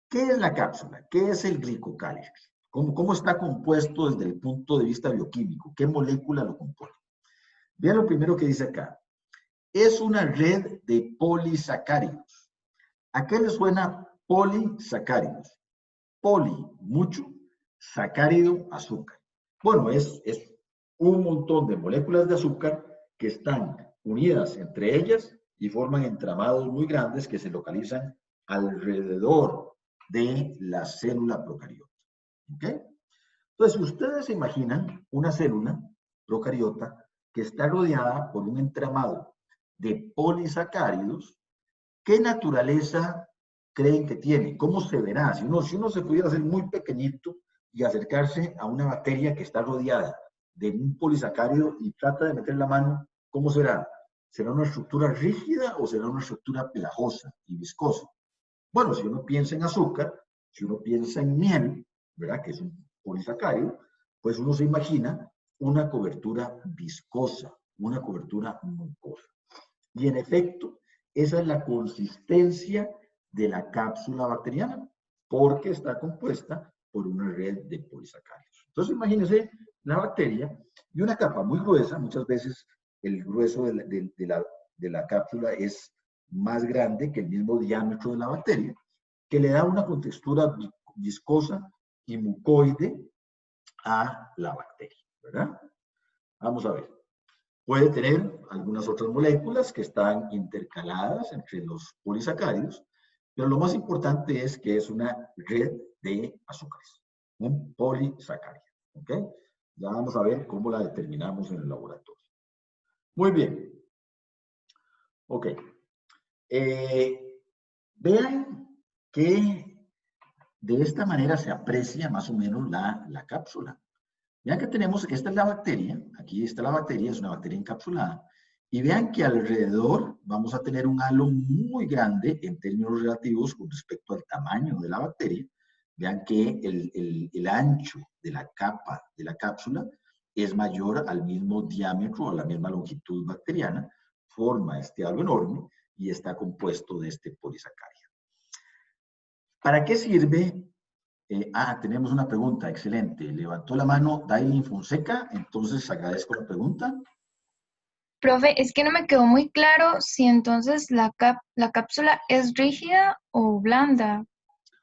¿Qué es la cápsula? ¿Qué es el glicocálix? ¿Cómo está compuesto desde el punto de vista bioquímico? ¿Qué molécula lo compone? Vean lo primero que dice acá. Es una red de polisacáridos. ¿A qué le suena polisacáridos? Poli, mucho, sacárido, azúcar. Bueno, es un montón de moléculas de azúcar que están unidas entre ellas y forman entramados muy grandes que se localizan alrededor de la célula procariota. ¿Ok? Entonces, ustedes se imaginan una célula procariota que está rodeada por un entramado de polisacáridos. ¿Qué naturaleza creen que tiene? ¿Cómo se verá? Si uno se pudiera hacer muy pequeñito y acercarse a una bacteria que está rodeada de un polisacárido y trata de meter la mano, ¿cómo será? ¿Será una estructura rígida o será una estructura pegajosa y viscosa? Bueno, si uno piensa en azúcar, si uno piensa en miel, ¿verdad? Que es un polisacárido, pues uno se imagina una cobertura viscosa, una cobertura mucosa. Y en efecto, esa es la consistencia de la cápsula bacteriana, porque está compuesta por una red de polisacáridos. Entonces, imagínense la bacteria y una capa muy gruesa, muchas veces el grueso de la cápsula es más grande que el mismo diámetro de la bacteria, que le da una contextura viscosa y mucoide a la bacteria, ¿verdad? Vamos a ver. Puede tener algunas otras moléculas que están intercaladas entre los polisacáridos, pero lo más importante es que es una red de azúcares, un polisacárido. ¿Ok? Ya vamos a ver cómo la determinamos en el laboratorio. Muy bien. Ok. Vean que de esta manera se aprecia más o menos la cápsula. Vean que tenemos, esta es la bacteria, aquí está la bacteria, es una bacteria encapsulada, y vean que alrededor vamos a tener un halo muy grande en términos relativos con respecto al tamaño de la bacteria. Vean que el ancho de la capa de la cápsula es mayor al mismo diámetro, a la misma longitud bacteriana, forma este halo enorme y está compuesto de este polisacárido. ¿Para qué sirve? Tenemos una pregunta, excelente. Levantó la mano Dailin Fonseca, entonces agradezco la pregunta. Profe, es que no me quedó muy claro si entonces la cápsula es rígida o blanda.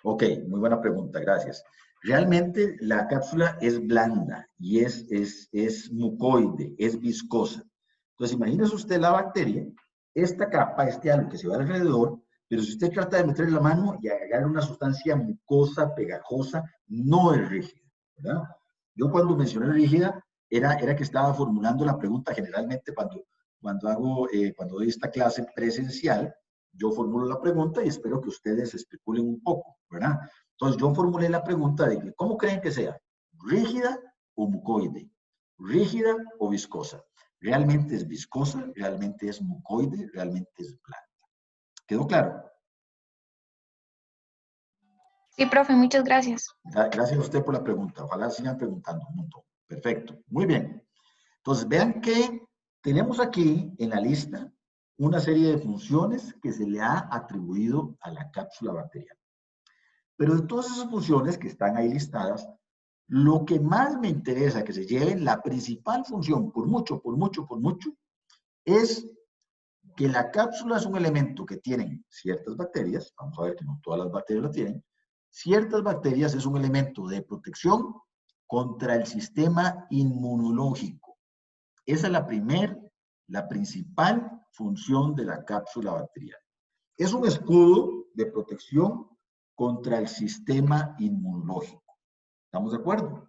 Ok, muy buena pregunta, gracias. Realmente la cápsula es blanda y es mucoide, es viscosa. Entonces, imagínese usted la bacteria, esta capa, este halo que se va alrededor, pero si usted trata de meter la mano y agarrar una sustancia mucosa, pegajosa, no es rígida, ¿verdad? Yo cuando mencioné rígida, era que estaba formulando la pregunta generalmente cuando doy esta clase presencial, yo formulo la pregunta y espero que ustedes especulen un poco, ¿verdad? Entonces yo formulé la pregunta de ¿cómo creen que sea? ¿Rígida o mucoide? ¿Rígida o viscosa? ¿Realmente es viscosa? ¿Realmente es mucoide? ¿Realmente es blanda? ¿Quedó claro? Sí, profe, muchas gracias. Gracias a usted por la pregunta. Ojalá sigan preguntando un montón. Perfecto. Muy bien. Entonces vean que tenemos aquí en la lista una serie de funciones que se le ha atribuido a la cápsula bacteriana. Pero de todas esas funciones que están ahí listadas, lo que más me interesa que se lleven, la principal función, por mucho, es que la cápsula es un elemento que tienen ciertas bacterias, vamos a ver que no todas las bacterias lo tienen, ciertas bacterias es un elemento de protección contra el sistema inmunológico. Esa es la principal función de la cápsula bacteriana. Es un escudo de protección contra el sistema inmunológico. ¿Estamos de acuerdo?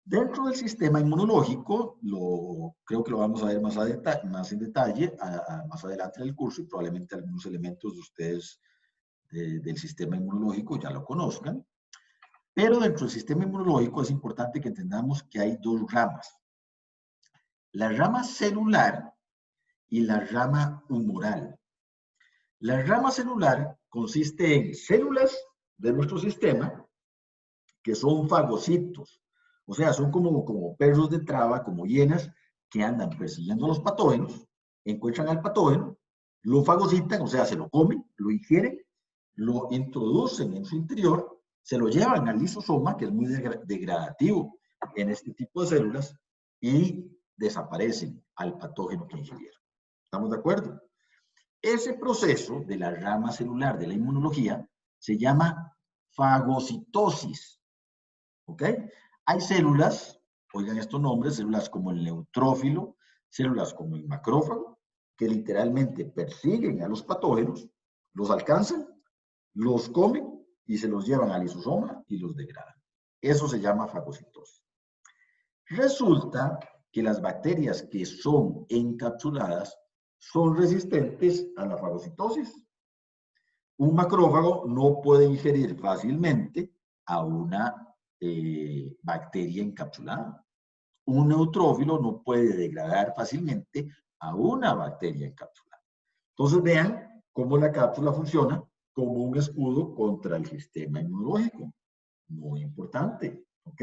Dentro del sistema inmunológico, creo que lo vamos a ver más en detalle más adelante en el curso, y probablemente algunos elementos de ustedes del sistema inmunológico ya lo conozcan. Pero dentro del sistema inmunológico es importante que entendamos que hay dos ramas. La rama celular y la rama humoral. La rama celular consiste en células de nuestro sistema que son fagocitos. O sea, son como perros de traba, como hienas, que andan persiguiendo a los patógenos, encuentran al patógeno, lo fagocitan, o sea, se lo comen, lo ingieren, lo introducen en su interior, se lo llevan al lisosoma, que es muy degradativo en este tipo de células, y desaparecen al patógeno que ingirieron. ¿Estamos de acuerdo? Ese proceso de la rama celular de la inmunología se llama fagocitosis. ¿Ok? Hay células, oigan estos nombres, células como el neutrófilo, células como el macrófago, que literalmente persiguen a los patógenos, los alcanzan, los comen y se los llevan al lisosoma y los degradan. Eso se llama fagocitosis. Resulta que las bacterias que son encapsuladas son resistentes a la fagocitosis. Un macrófago no puede ingerir fácilmente a una bacteria encapsulada. Un neutrófilo no puede degradar fácilmente a una bacteria encapsulada. Entonces vean cómo la cápsula funciona como un escudo contra el sistema inmunológico. Muy importante, ¿ok?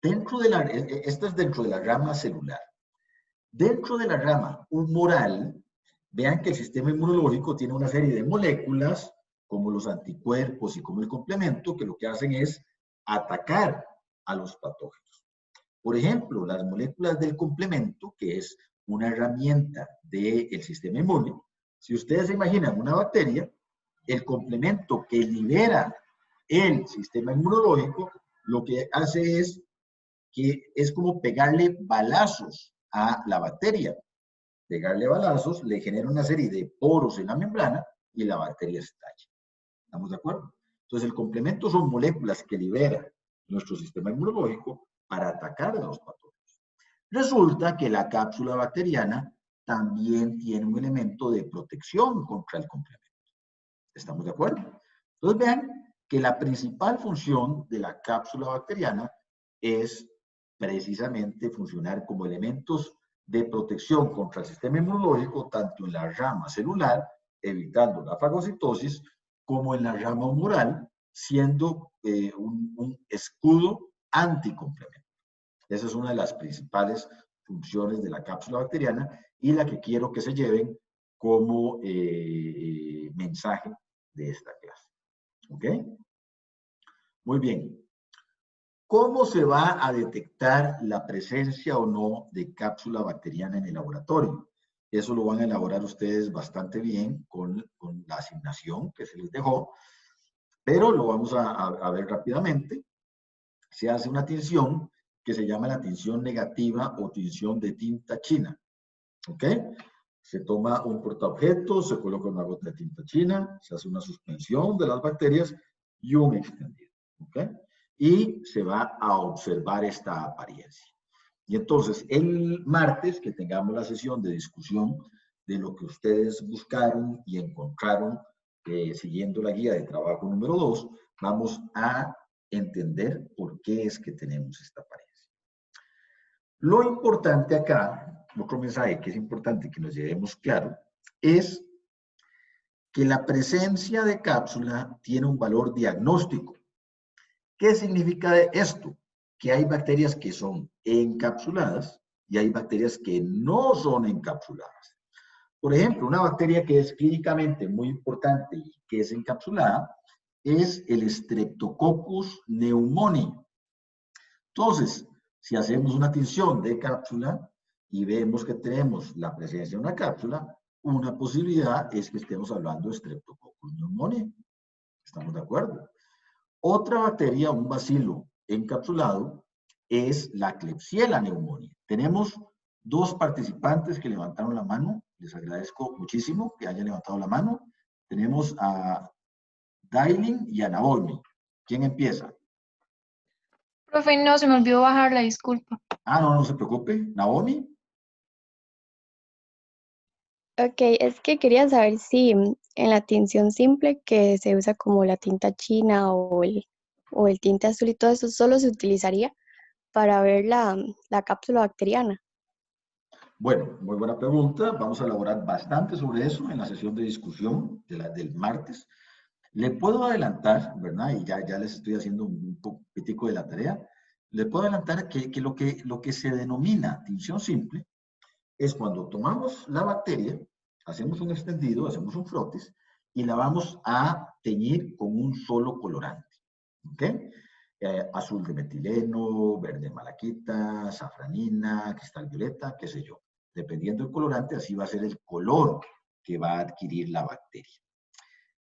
Esto es dentro de la rama celular. Dentro de la rama humoral, vean que el sistema inmunológico tiene una serie de moléculas, como los anticuerpos y como el complemento, que lo que hacen es atacar a los patógenos. Por ejemplo, las moléculas del complemento, que es una herramienta del sistema inmune, si ustedes se imaginan una bacteria, el complemento que libera el sistema inmunológico, lo que hace es que es como pegarle balazos a la bacteria. Pegarle balazos le genera una serie de poros en la membrana y la bacteria estalla. ¿Estamos de acuerdo? Entonces, el complemento son moléculas que libera nuestro sistema inmunológico para atacar a los patógenos. Resulta que la cápsula bacteriana también tiene un elemento de protección contra el complemento. ¿Estamos de acuerdo? Entonces, vean que la principal función de la cápsula bacteriana es precisamente funcionar como elementos de protección contra el sistema inmunológico, tanto en la rama celular, evitando la fagocitosis, como en la rama humoral, siendo un escudo anticomplemento. Esa es una de las principales funciones de la cápsula bacteriana y la que quiero que se lleven como mensaje de esta clase. ¿Ok? Muy bien. ¿Cómo se va a detectar la presencia o no de cápsula bacteriana en el laboratorio? Eso lo van a elaborar ustedes bastante bien con la asignación que se les dejó, pero lo vamos a ver rápidamente. Se hace una tinción que se llama la tinción negativa o tinción de tinta china. ¿Ok? Se toma un portaobjetos, se coloca una gota de tinta china, se hace una suspensión de las bacterias y un extendido. ¿Ok? Y se va a observar esta apariencia. Y entonces, el martes, que tengamos la sesión de discusión de lo que ustedes buscaron y encontraron siguiendo la guía de trabajo número 2, vamos a entender por qué es que tenemos esta apariencia. Lo importante acá, otro mensaje que es importante que nos llevemos claro, es que la presencia de cápsula tiene un valor diagnóstico. ¿Qué significa esto? Que hay bacterias que son encapsuladas y hay bacterias que no son encapsuladas. Por ejemplo, una bacteria que es clínicamente muy importante y que es encapsulada es el Streptococcus pneumoniae. Entonces, si hacemos una tinción de cápsula y vemos que tenemos la presencia de una cápsula, una posibilidad es que estemos hablando de Streptococcus pneumoniae. ¿Estamos de acuerdo? Otra bacteria, un bacilo encapsulado, es la Klebsiella pneumoniae. Tenemos dos participantes que levantaron la mano. Les agradezco muchísimo que hayan levantado la mano. Tenemos a Dailin y a Naomi. ¿Quién empieza? Profe, no, se me olvidó bajarla, disculpa. Ah, no, no se preocupe. Naomi. Ok, es que quería saber si en la tinción simple que se usa como la tinta china o el tinte azul y todo eso, solo se utilizaría para ver la cápsula bacteriana. Bueno, muy buena pregunta. Vamos a elaborar bastante sobre eso en la sesión de discusión del martes. Le puedo adelantar, ¿verdad? Y ya les estoy haciendo un poquitico de la tarea. Le puedo adelantar que lo que se denomina tinción simple es cuando tomamos la bacteria, hacemos un extendido, hacemos un frotis y la vamos a teñir con un solo colorante. ¿Ok? Azul de metileno, verde malaquita, safranina, cristal violeta, qué sé yo. Dependiendo del colorante, así va a ser el color que va a adquirir la bacteria.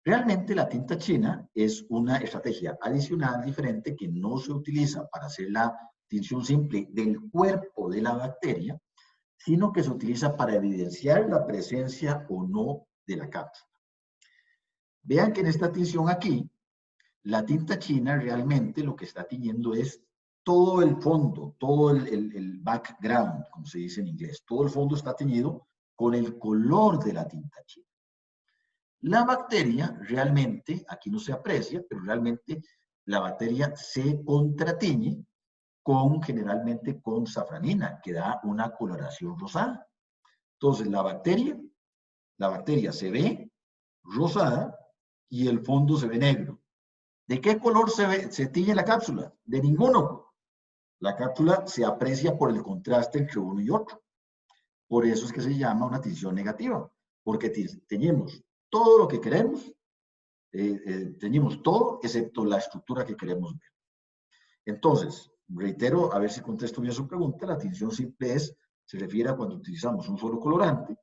Realmente la tinta china es una estrategia adicional diferente que no se utiliza para hacer la tinción simple del cuerpo de la bacteria, sino que se utiliza para evidenciar la presencia o no de la cápsula. Vean que en esta tinción aquí, la tinta china realmente lo que está tiñendo es todo el fondo, todo el background, como se dice en inglés. Todo el fondo está teñido con el color de la tinta china. La bacteria realmente, aquí no se aprecia, pero realmente la bacteria se contratiñe generalmente con safranina, que da una coloración rosada. Entonces, la bacteria se ve rosada y el fondo se ve negro. ¿De qué color se tiñe la cápsula? De ninguno. La cápsula se aprecia por el contraste entre uno y otro. Por eso es que se llama una tinción negativa, porque teñimos todo lo que queremos, teñimos todo excepto la estructura que queremos ver. Entonces, reitero, a ver si contesto bien su pregunta, la tinción simple se refiere a cuando utilizamos un solo colorante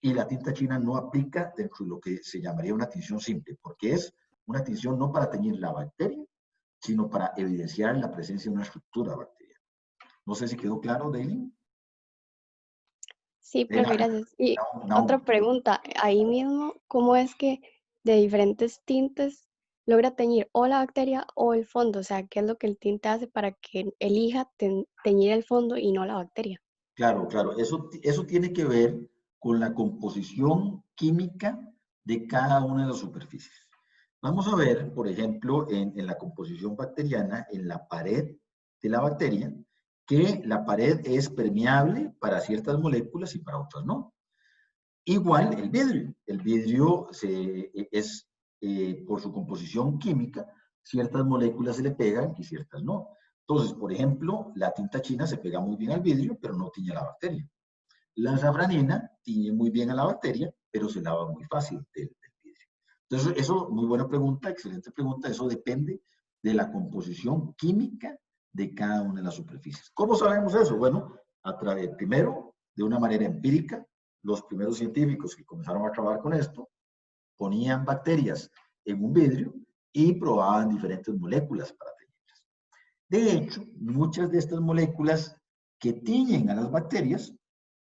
y la tinta china no aplica dentro de lo que se llamaría una tinción simple, porque es una tinción no para teñir la bacteria, sino para evidenciar la presencia de una estructura bacteriana. No sé si quedó claro, Daylin. Sí, profe, gracias. Y otra pregunta, ahí mismo, ¿cómo es que de diferentes tintes logra teñir o la bacteria o el fondo? O sea, ¿qué es lo que el tinte hace para que elija teñir el fondo y no la bacteria? Claro, claro. Eso tiene que ver con la composición química de cada una de las superficies. Vamos a ver, por ejemplo, en la composición bacteriana, en la pared de la bacteria, que la pared es permeable para ciertas moléculas y para otras no. Igual el vidrio. El vidrio es, por su composición química, ciertas moléculas se le pegan y ciertas no. Entonces, por ejemplo, la tinta china se pega muy bien al vidrio, pero no tiñe a la bacteria. La safranina tiñe muy bien a la bacteria, pero se lava muy fácil del vidrio. Entonces, eso, muy buena pregunta, excelente pregunta. Eso depende de la composición química de cada una de las superficies. ¿Cómo sabemos eso? Bueno, primero, de una manera empírica, los primeros científicos que comenzaron a trabajar con esto ponían bacterias en un vidrio y probaban diferentes moléculas para teñirlas. De hecho, muchas de estas moléculas que tiñen a las bacterias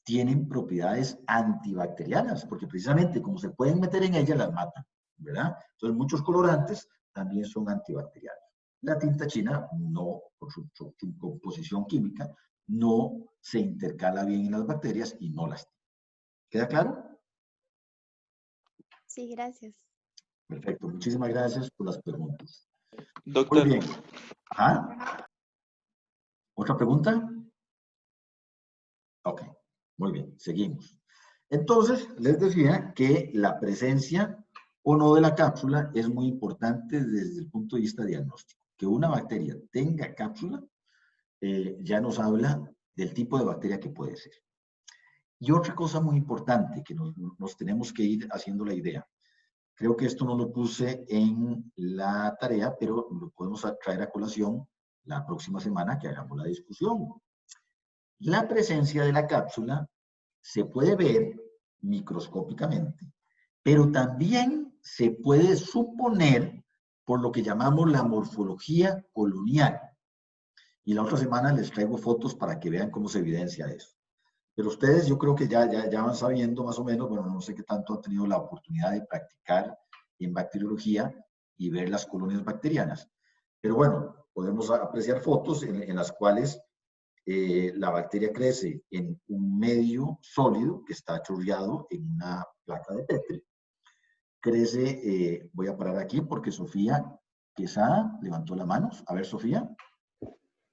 tienen propiedades antibacterianas, porque precisamente como se pueden meter en ellas, las matan, ¿verdad? Entonces, muchos colorantes también son antibacterianos. La tinta china no, por su composición química, no se intercala bien en las bacterias y no las tiene. ¿Queda claro? Sí, gracias. Perfecto, muchísimas gracias por las preguntas. Doctor. Muy bien. Ajá. ¿Otra pregunta? Ok, muy bien, seguimos. Entonces, les decía que la presencia o no de la cápsula es muy importante desde el punto de vista diagnóstico. Que una bacteria tenga cápsula ya nos habla del tipo de bacteria que puede ser. Y otra cosa muy importante que nos tenemos que ir haciendo la idea. Creo que esto no lo puse en la tarea, pero lo podemos traer a colación la próxima semana que hagamos la discusión. La presencia de la cápsula se puede ver microscópicamente, pero también se puede suponer por lo que llamamos la morfología colonial. Y la otra semana les traigo fotos para que vean cómo se evidencia eso. Pero ustedes yo creo que ya van sabiendo más o menos, bueno, no sé qué tanto han tenido la oportunidad de practicar en bacteriología y ver las colonias bacterianas. Pero bueno, podemos apreciar fotos en las cuales la bacteria crece en un medio sólido que está chorreado en una placa de Petri. Crece, voy a parar aquí porque Sofía Quesada levantó la mano. A ver, Sofía.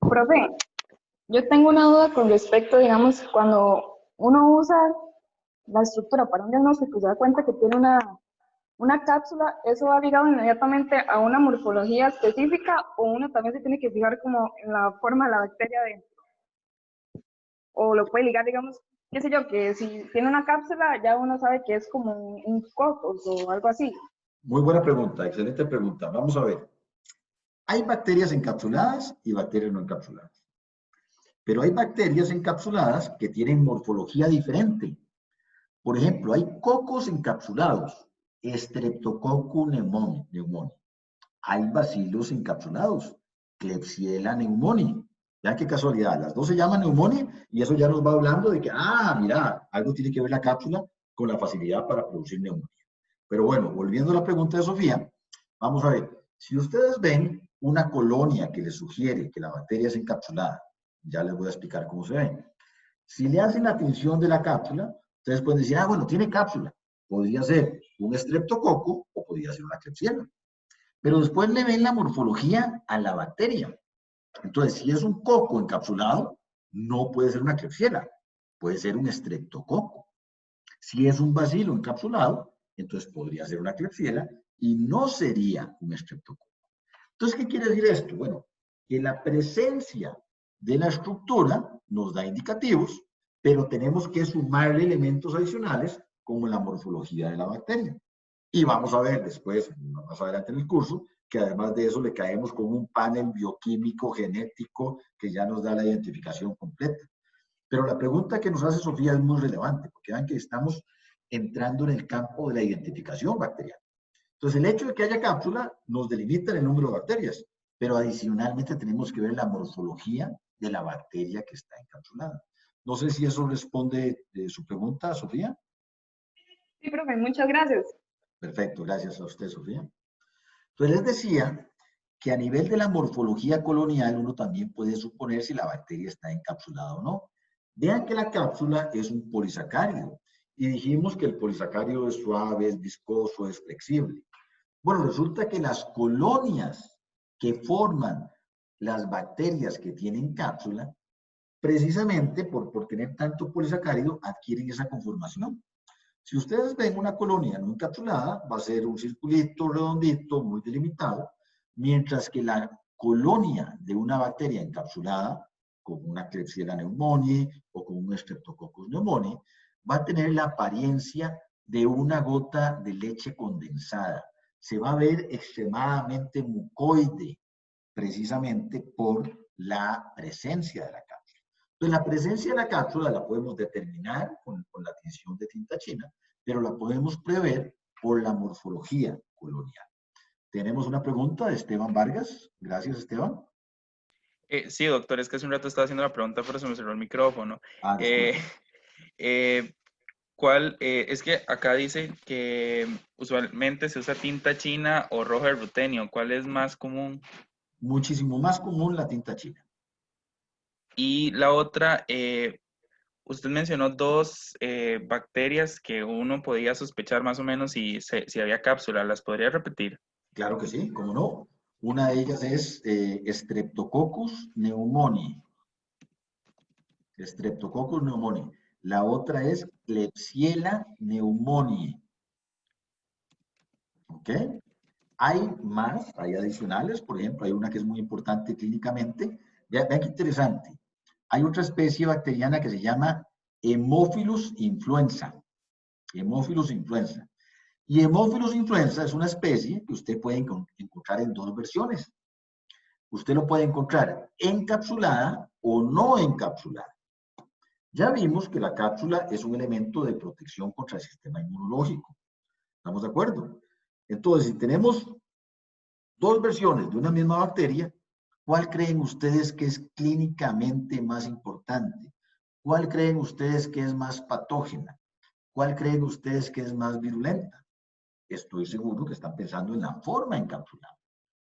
Profe, yo tengo una duda con respecto, digamos, cuando uno usa la estructura para un diagnóstico y se da cuenta que tiene una cápsula, ¿eso va ligado inmediatamente a una morfología específica o uno también se tiene que fijar como en la forma de la bacteria dentro? O lo puede ligar, digamos, qué sé yo, que si tiene una cápsula ya uno sabe que es como un cocos o algo así. Muy buena pregunta, excelente pregunta. Vamos a ver. Hay bacterias encapsuladas y bacterias no encapsuladas. Pero hay bacterias encapsuladas que tienen morfología diferente. Por ejemplo, hay cocos encapsulados, Streptococcus pneumoniae. Hay bacilos encapsulados, Klebsiella pneumoniae. Vean qué casualidad, las dos se llaman neumonía y eso ya nos va hablando de que, mira, algo tiene que ver la cápsula con la facilidad para producir neumonía. Pero bueno, volviendo a la pregunta de Sofía, vamos a ver, si ustedes ven una colonia que les sugiere que la bacteria es encapsulada, ya les voy a explicar cómo se ve. Si le hacen la tinción de la cápsula, ustedes pueden decir, bueno, tiene cápsula. Podría ser un estreptococo o podría ser una Klebsiella. Pero después le ven la morfología a la bacteria. Entonces, si es un coco encapsulado, no puede ser una Klebsiella, puede ser un estreptococo. Si es un bacilo encapsulado, entonces podría ser una Klebsiella y no sería un estreptococo. Entonces, ¿qué quiere decir esto? Bueno, que la presencia de la estructura nos da indicativos, pero tenemos que sumarle elementos adicionales como la morfología de la bacteria. Y vamos a ver después, más adelante en el curso, que además de eso le caemos con un panel bioquímico, genético, que ya nos da la identificación completa. Pero la pregunta que nos hace Sofía es muy relevante, porque vean que estamos entrando en el campo de la identificación bacteriana. Entonces, el hecho de que haya cápsula nos delimita el número de bacterias, pero adicionalmente tenemos que ver la morfología de la bacteria que está encapsulada. No sé si eso responde su pregunta, Sofía. Sí, profe, muchas gracias. Perfecto, gracias a usted, Sofía. Entonces, les decía que a nivel de la morfología colonial uno también puede suponer si la bacteria está encapsulada o no. Vean que la cápsula es un polisacárido y dijimos que el polisacárido es suave, es viscoso, es flexible. Bueno, resulta que las colonias que forman las bacterias que tienen cápsula, precisamente por tener tanto polisacárido, adquieren esa conformación. Si ustedes ven una colonia no encapsulada, va a ser un circulito redondito, muy delimitado, mientras que la colonia de una bacteria encapsulada, como una Klebsiella pneumoniae o como un Streptococcus pneumoniae, va a tener la apariencia de una gota de leche condensada. Se va a ver extremadamente mucoide, precisamente por la presencia de la cápsula. Entonces, la presencia de la cápsula la podemos determinar con la tinción de tinta china, pero la podemos prever por la morfología colonial. Tenemos una pregunta de Esteban Vargas. Gracias, Esteban. Sí, doctor, es que hace un rato estaba haciendo la pregunta, pero se me cerró el micrófono. Es que acá dice que usualmente se usa tinta china o roja de rutenio. ¿Cuál es más común? Muchísimo más común la tinta china. Y la otra, usted mencionó dos bacterias que uno podía sospechar más o menos si había cápsula. ¿Las podría repetir? Claro que sí, cómo no. Una de ellas es Streptococcus pneumoniae. Streptococcus pneumoniae. La otra es Klebsiella pneumoniae. ¿Ok? Hay más, hay adicionales. Por ejemplo, hay una que es muy importante clínicamente. Vean qué interesante. Hay otra especie bacteriana que se llama Haemophilus influenza. Haemophilus influenza. Y Haemophilus influenza es una especie que usted puede encontrar en dos versiones. Usted lo puede encontrar encapsulada o no encapsulada. Ya vimos que la cápsula es un elemento de protección contra el sistema inmunológico. ¿Estamos de acuerdo? Entonces, si tenemos dos versiones de una misma bacteria, ¿cuál creen ustedes que es clínicamente más importante? ¿Cuál creen ustedes que es más patógena? ¿Cuál creen ustedes que es más virulenta? Estoy seguro que están pensando en la forma encapsulada.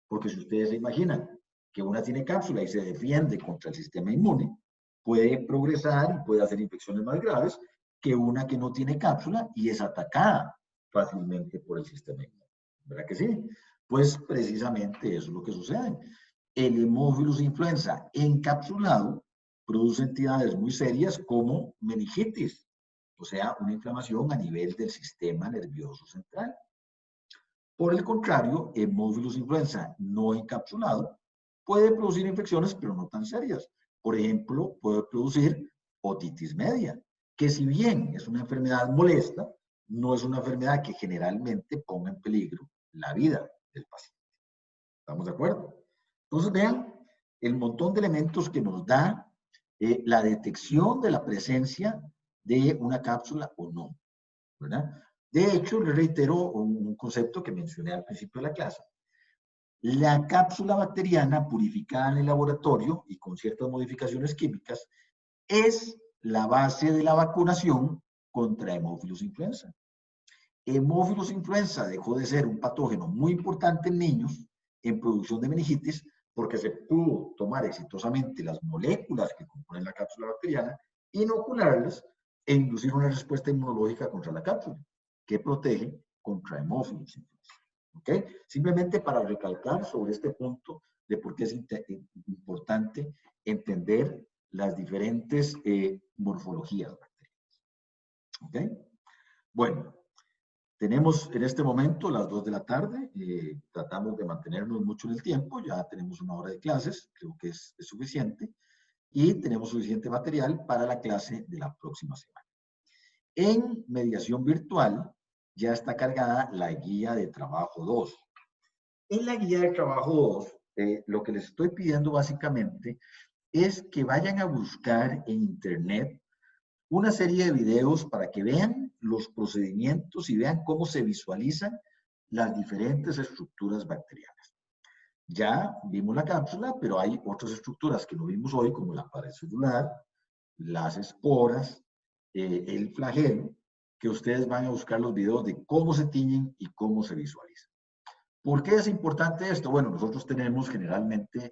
Porque si ustedes se imaginan que una tiene cápsula y se defiende contra el sistema inmune, puede progresar y puede hacer infecciones más graves que una que no tiene cápsula y es atacada fácilmente por el sistema inmune. ¿Verdad que sí? Pues precisamente eso es lo que sucede. El Haemophilus influenza encapsulado produce entidades muy serias como meningitis, o sea, una inflamación a nivel del sistema nervioso central. Por el contrario, Haemophilus influenza no encapsulado puede producir infecciones, pero no tan serias. Por ejemplo, puede producir otitis media, que si bien es una enfermedad molesta, no es una enfermedad que generalmente ponga en peligro la vida del paciente. ¿Estamos de acuerdo? Entonces, vean el montón de elementos que nos da la detección de la presencia de una cápsula o no, ¿verdad? De hecho, le reitero un concepto que mencioné al principio de la clase. La cápsula bacteriana purificada en el laboratorio y con ciertas modificaciones químicas es la base de la vacunación contra Haemophilus influenza. Haemophilus influenza dejó de ser un patógeno muy importante en niños en producción de meningitis porque se pudo tomar exitosamente las moléculas que componen la cápsula bacteriana, inocularlas e inducir una respuesta inmunológica contra la cápsula que protege contra Haemophilus influenza. ¿Okay? Simplemente para recalcar sobre este punto de por qué es importante entender las diferentes morfologías bacterianas. ¿Okay? Bueno, tenemos en este momento las 2 de la tarde, tratamos de mantenernos mucho en el tiempo, ya tenemos 1 hora de clases, creo que es suficiente, y tenemos suficiente material para la clase de la próxima semana. En mediación virtual ya está cargada la guía de trabajo 2. En la guía de trabajo 2, lo que les estoy pidiendo básicamente es que vayan a buscar en internet una serie de videos para que vean los procedimientos y vean cómo se visualizan las diferentes estructuras bacterianas. Ya vimos la cápsula, pero hay otras estructuras que no vimos hoy, como la pared celular, las esporas, el flagelo, que ustedes van a buscar los videos de cómo se tiñen y cómo se visualizan. ¿Por qué es importante esto? Bueno, nosotros tenemos generalmente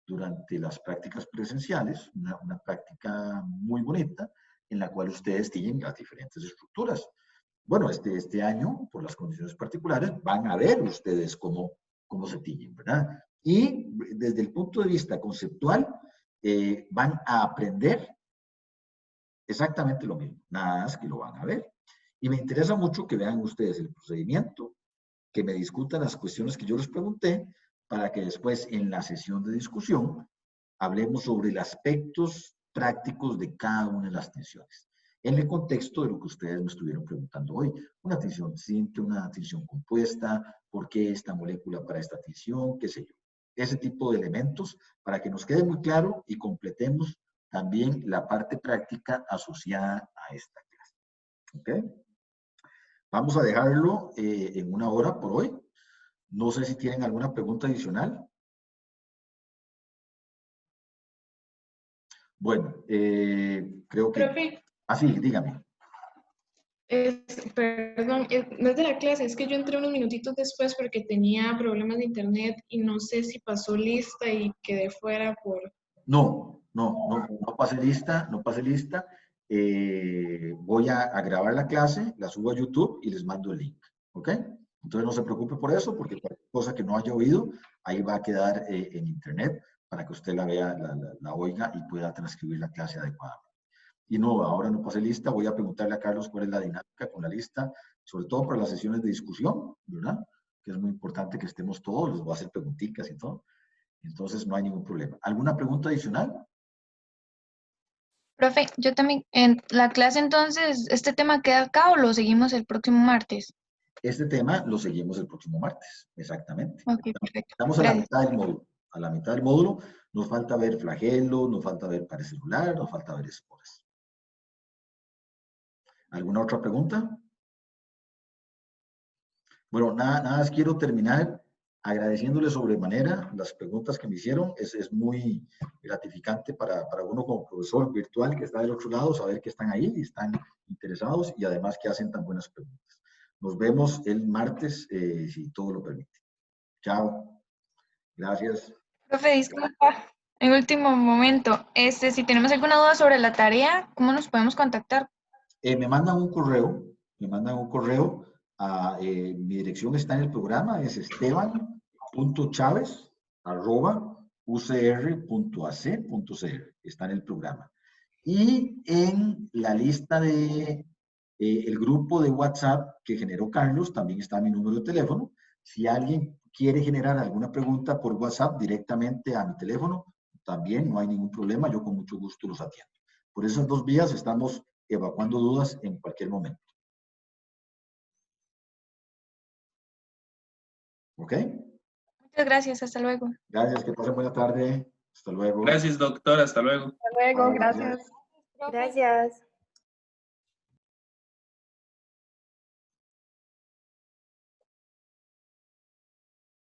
durante las prácticas presenciales una práctica muy bonita en la cual ustedes tienen las diferentes estructuras. Bueno, este año, por las condiciones particulares, van a ver ustedes cómo se tiñen, ¿verdad? Y desde el punto de vista conceptual, van a aprender exactamente lo mismo, nada más que lo van a ver. Y me interesa mucho que vean ustedes el procedimiento, que me discutan las cuestiones que yo les pregunté, para que después en la sesión de discusión hablemos sobre los aspectos prácticos de cada una de las tensiones, en el contexto de lo que ustedes me estuvieron preguntando hoy. Una tensión simple, una tensión compuesta, por qué esta molécula para esta tensión, qué sé yo. Ese tipo de elementos para que nos quede muy claro y completemos también la parte práctica asociada a esta clase. ¿Ok? Vamos a dejarlo en 1 hora por hoy. No sé si tienen alguna pregunta adicional. Bueno, creo que... Profe. Sí, dígame. Perdón, no es de la clase, es que yo entré unos minutitos después porque tenía problemas de internet y no sé si pasó lista y quedé fuera por... No pase lista, no pase lista. Voy a grabar la clase, la subo a YouTube y les mando el link. ¿Ok? Entonces no se preocupe por eso, porque cualquier cosa que no haya oído, ahí va a quedar en internet para que usted la vea, la oiga y pueda transcribir la clase adecuadamente. Y no, ahora no pase lista, voy a preguntarle a Carlos cuál es la dinámica con la lista, sobre todo para las sesiones de discusión, ¿verdad? Que es muy importante que estemos todos, les voy a hacer preguntitas y todo. Entonces no hay ningún problema. ¿Alguna pregunta adicional? Profe, yo también, en la clase entonces, ¿este tema queda acá o lo seguimos el próximo martes? Este tema lo seguimos el próximo martes, exactamente. Ok, perfecto. Estamos a la Gracias. mitad del módulo. A la mitad del módulo nos falta ver flagelos, nos falta ver pared celular, nos falta ver esporas. ¿Alguna otra pregunta? Bueno, nada más quiero terminar agradeciéndole sobremanera las preguntas que me hicieron. Es muy gratificante para uno como profesor virtual que está del otro lado, saber que están ahí y están interesados y además que hacen tan buenas preguntas. Nos vemos el martes, si todo lo permite. Chao. Gracias. Profe, disculpa, en último momento, si tenemos alguna duda sobre la tarea, ¿cómo nos podemos contactar? Me mandan un correo mi dirección está en el programa, es esteban.chaves@ucr.ac.cr, está en el programa. Y en la lista de el grupo de WhatsApp que generó Carlos, también está mi número de teléfono. Si alguien quiere generar alguna pregunta por WhatsApp directamente a mi teléfono, también no hay ningún problema, yo con mucho gusto los atiendo. Por esas 2 vías estamos evacuando dudas en cualquier momento. ¿Ok? Muchas gracias, hasta luego. Gracias, que pasen buena tarde. Hasta luego. Gracias, doctor. Hasta luego. Hasta luego, Chao, gracias. Gracias.